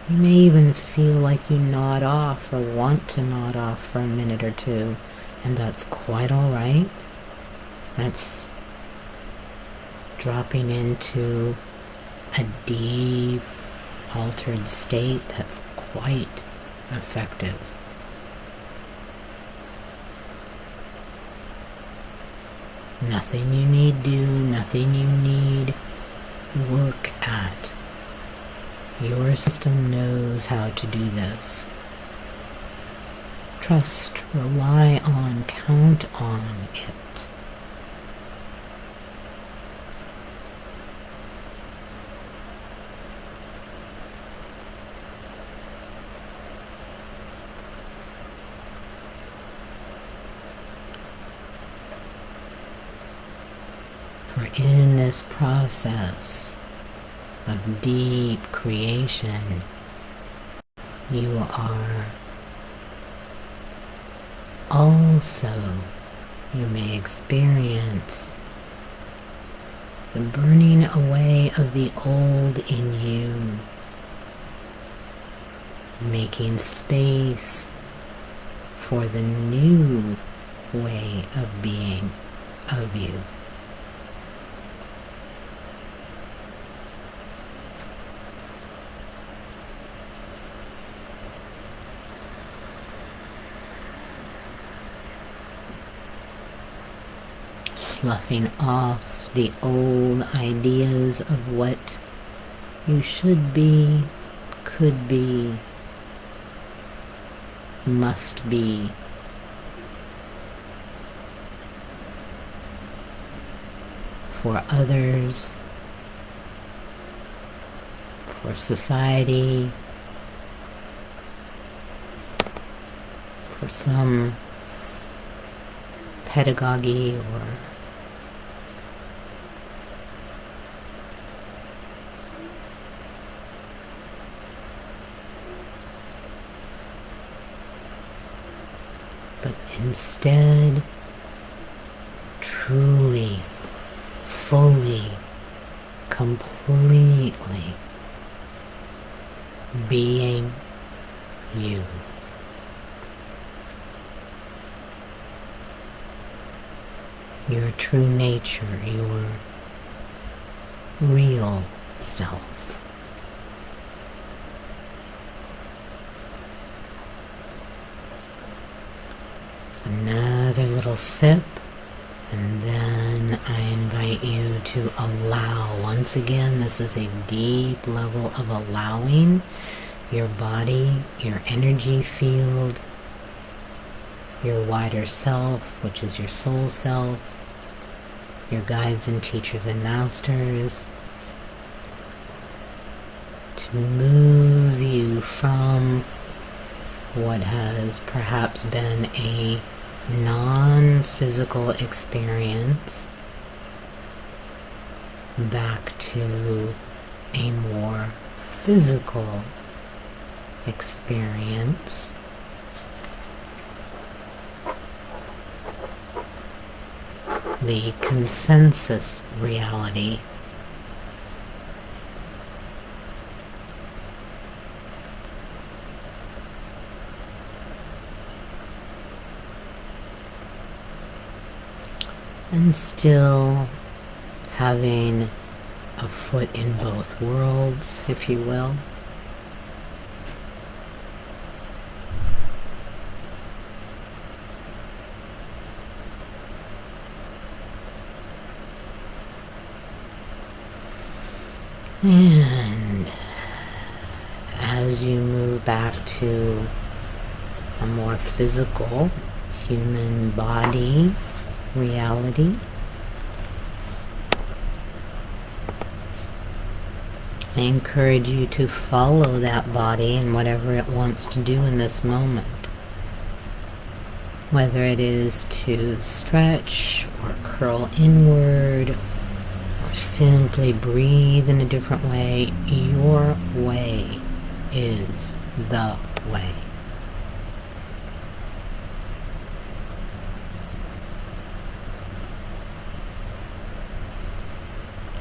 You may even feel like you nod off or want to nod off for a minute or two, and that's quite all right. That's dropping into a deep, altered state that's quite effective. Nothing you need do, nothing you need work at. Your system knows how to do this. Trust, rely on, count on it. For in this process of deep creation, you are also, you may experience the burning away of the old in you, making space for the new way of being of you. Sloughing off the old ideas of what you should be, could be, must be. For others, for society, for some pedagogy or but instead truly, fully, completely being you. Your true nature, your real self. Another little sip, and then I invite you to allow. Once again, this is a deep level of allowing your body, your energy field, your wider self, which is your soul self, your guides and teachers and masters, to move you from what has perhaps been a non-physical experience back to a more physical experience. The consensus reality. And still having a foot in both worlds, if you will. And as you move back to a more physical human body reality, I encourage you to follow that body and whatever it wants to do in this moment. Whether it is to stretch or curl inward or simply breathe in a different way, your way is the way.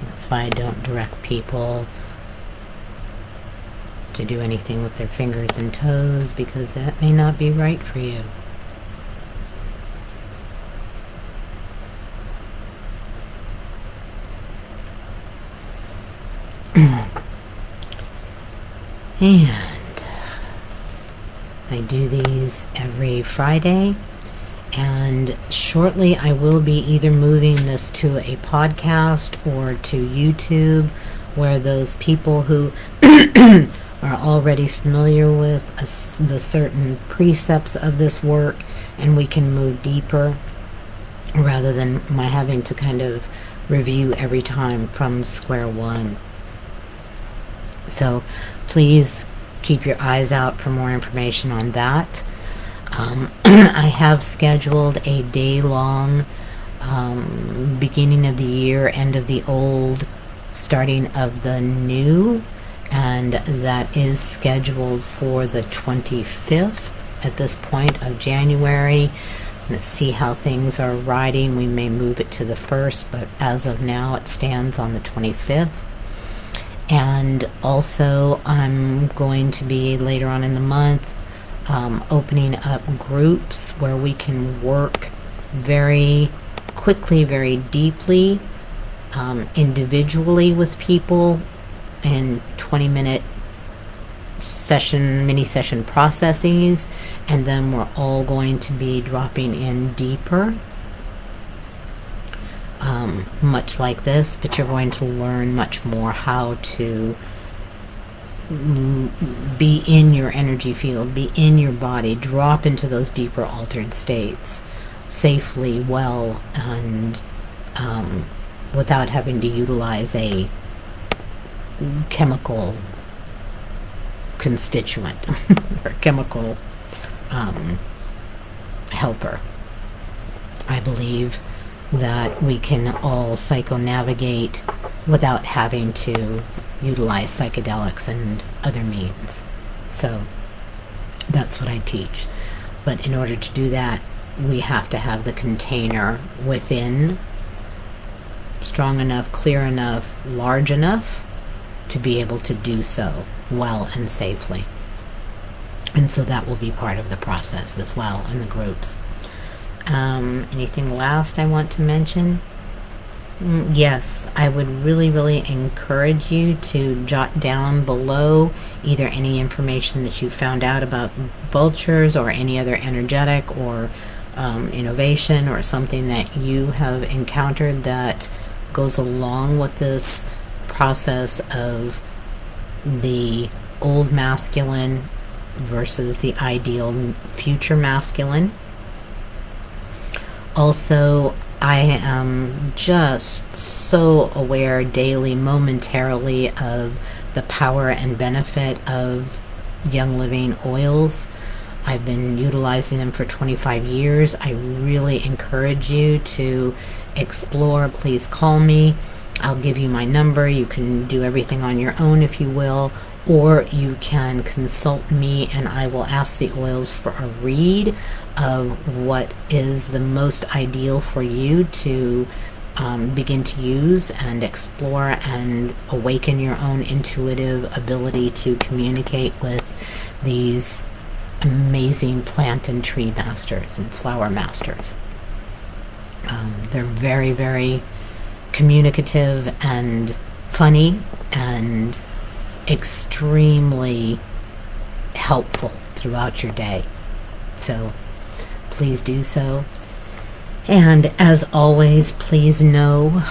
That's why I don't direct people to do anything with their fingers and toes, because that may not be right for you. And I do these every Friday, and shortly I will be either moving this to a podcast or to YouTube, where those people who are already familiar with the certain precepts of this work, and we can move deeper rather than my having to kind of review every time from square one. So please keep your eyes out for more information on that. I have scheduled a day-long beginning of the year, end of the old, starting of the new, and that is scheduled for the 25th at this point of January. Let's see how things are riding. We may move it to the 1st, but as of now it stands on the 25th. And also I'm going to be later on in the month opening up groups where we can work very quickly, very deeply, individually with people in 20-minute mini session processes, and then we're all going to be dropping in deeper, much like this, but you're going to learn much more how to be in your energy field, be in your body, drop into those deeper altered states safely, well, and without having to utilize a chemical constituent or chemical helper. I believe that we can all psycho-navigate without having to utilize psychedelics and other means. So that's what I teach. But in order to do that, we have to have the container within strong enough, clear enough, large enough to be able to do so well and safely. And so that will be part of the process as well in the groups. Anything last I want to mention? Yes, I would really encourage you to jot down below either any information that you found out about vultures or any other energetic or innovation or something that you have encountered that goes along with this process of the old masculine versus the ideal future masculine. Also, I am just so aware daily, momentarily, of the power and benefit of Young Living oils. I've been utilizing them for 25 years. I really encourage you to explore. Please call me. I'll give you my number. You can do everything on your own if you will, or you can consult me and I will ask the oils for a read of what is the most ideal for you to begin to use and explore and awaken your own intuitive ability to communicate with these amazing plant and tree masters and flower masters. They're very communicative and funny and extremely helpful throughout your day. So please do so. And as always, please know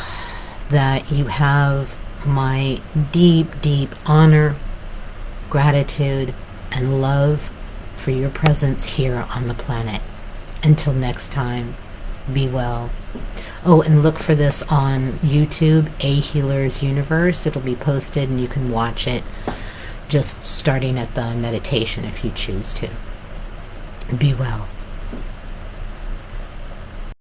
that you have my deep, deep honor, gratitude, and love for your presence here on the planet. Until next time, be well. Oh, and look for this on YouTube, A Healer's Universe. It'll be posted and you can watch it just starting at the meditation if you choose to. Be well.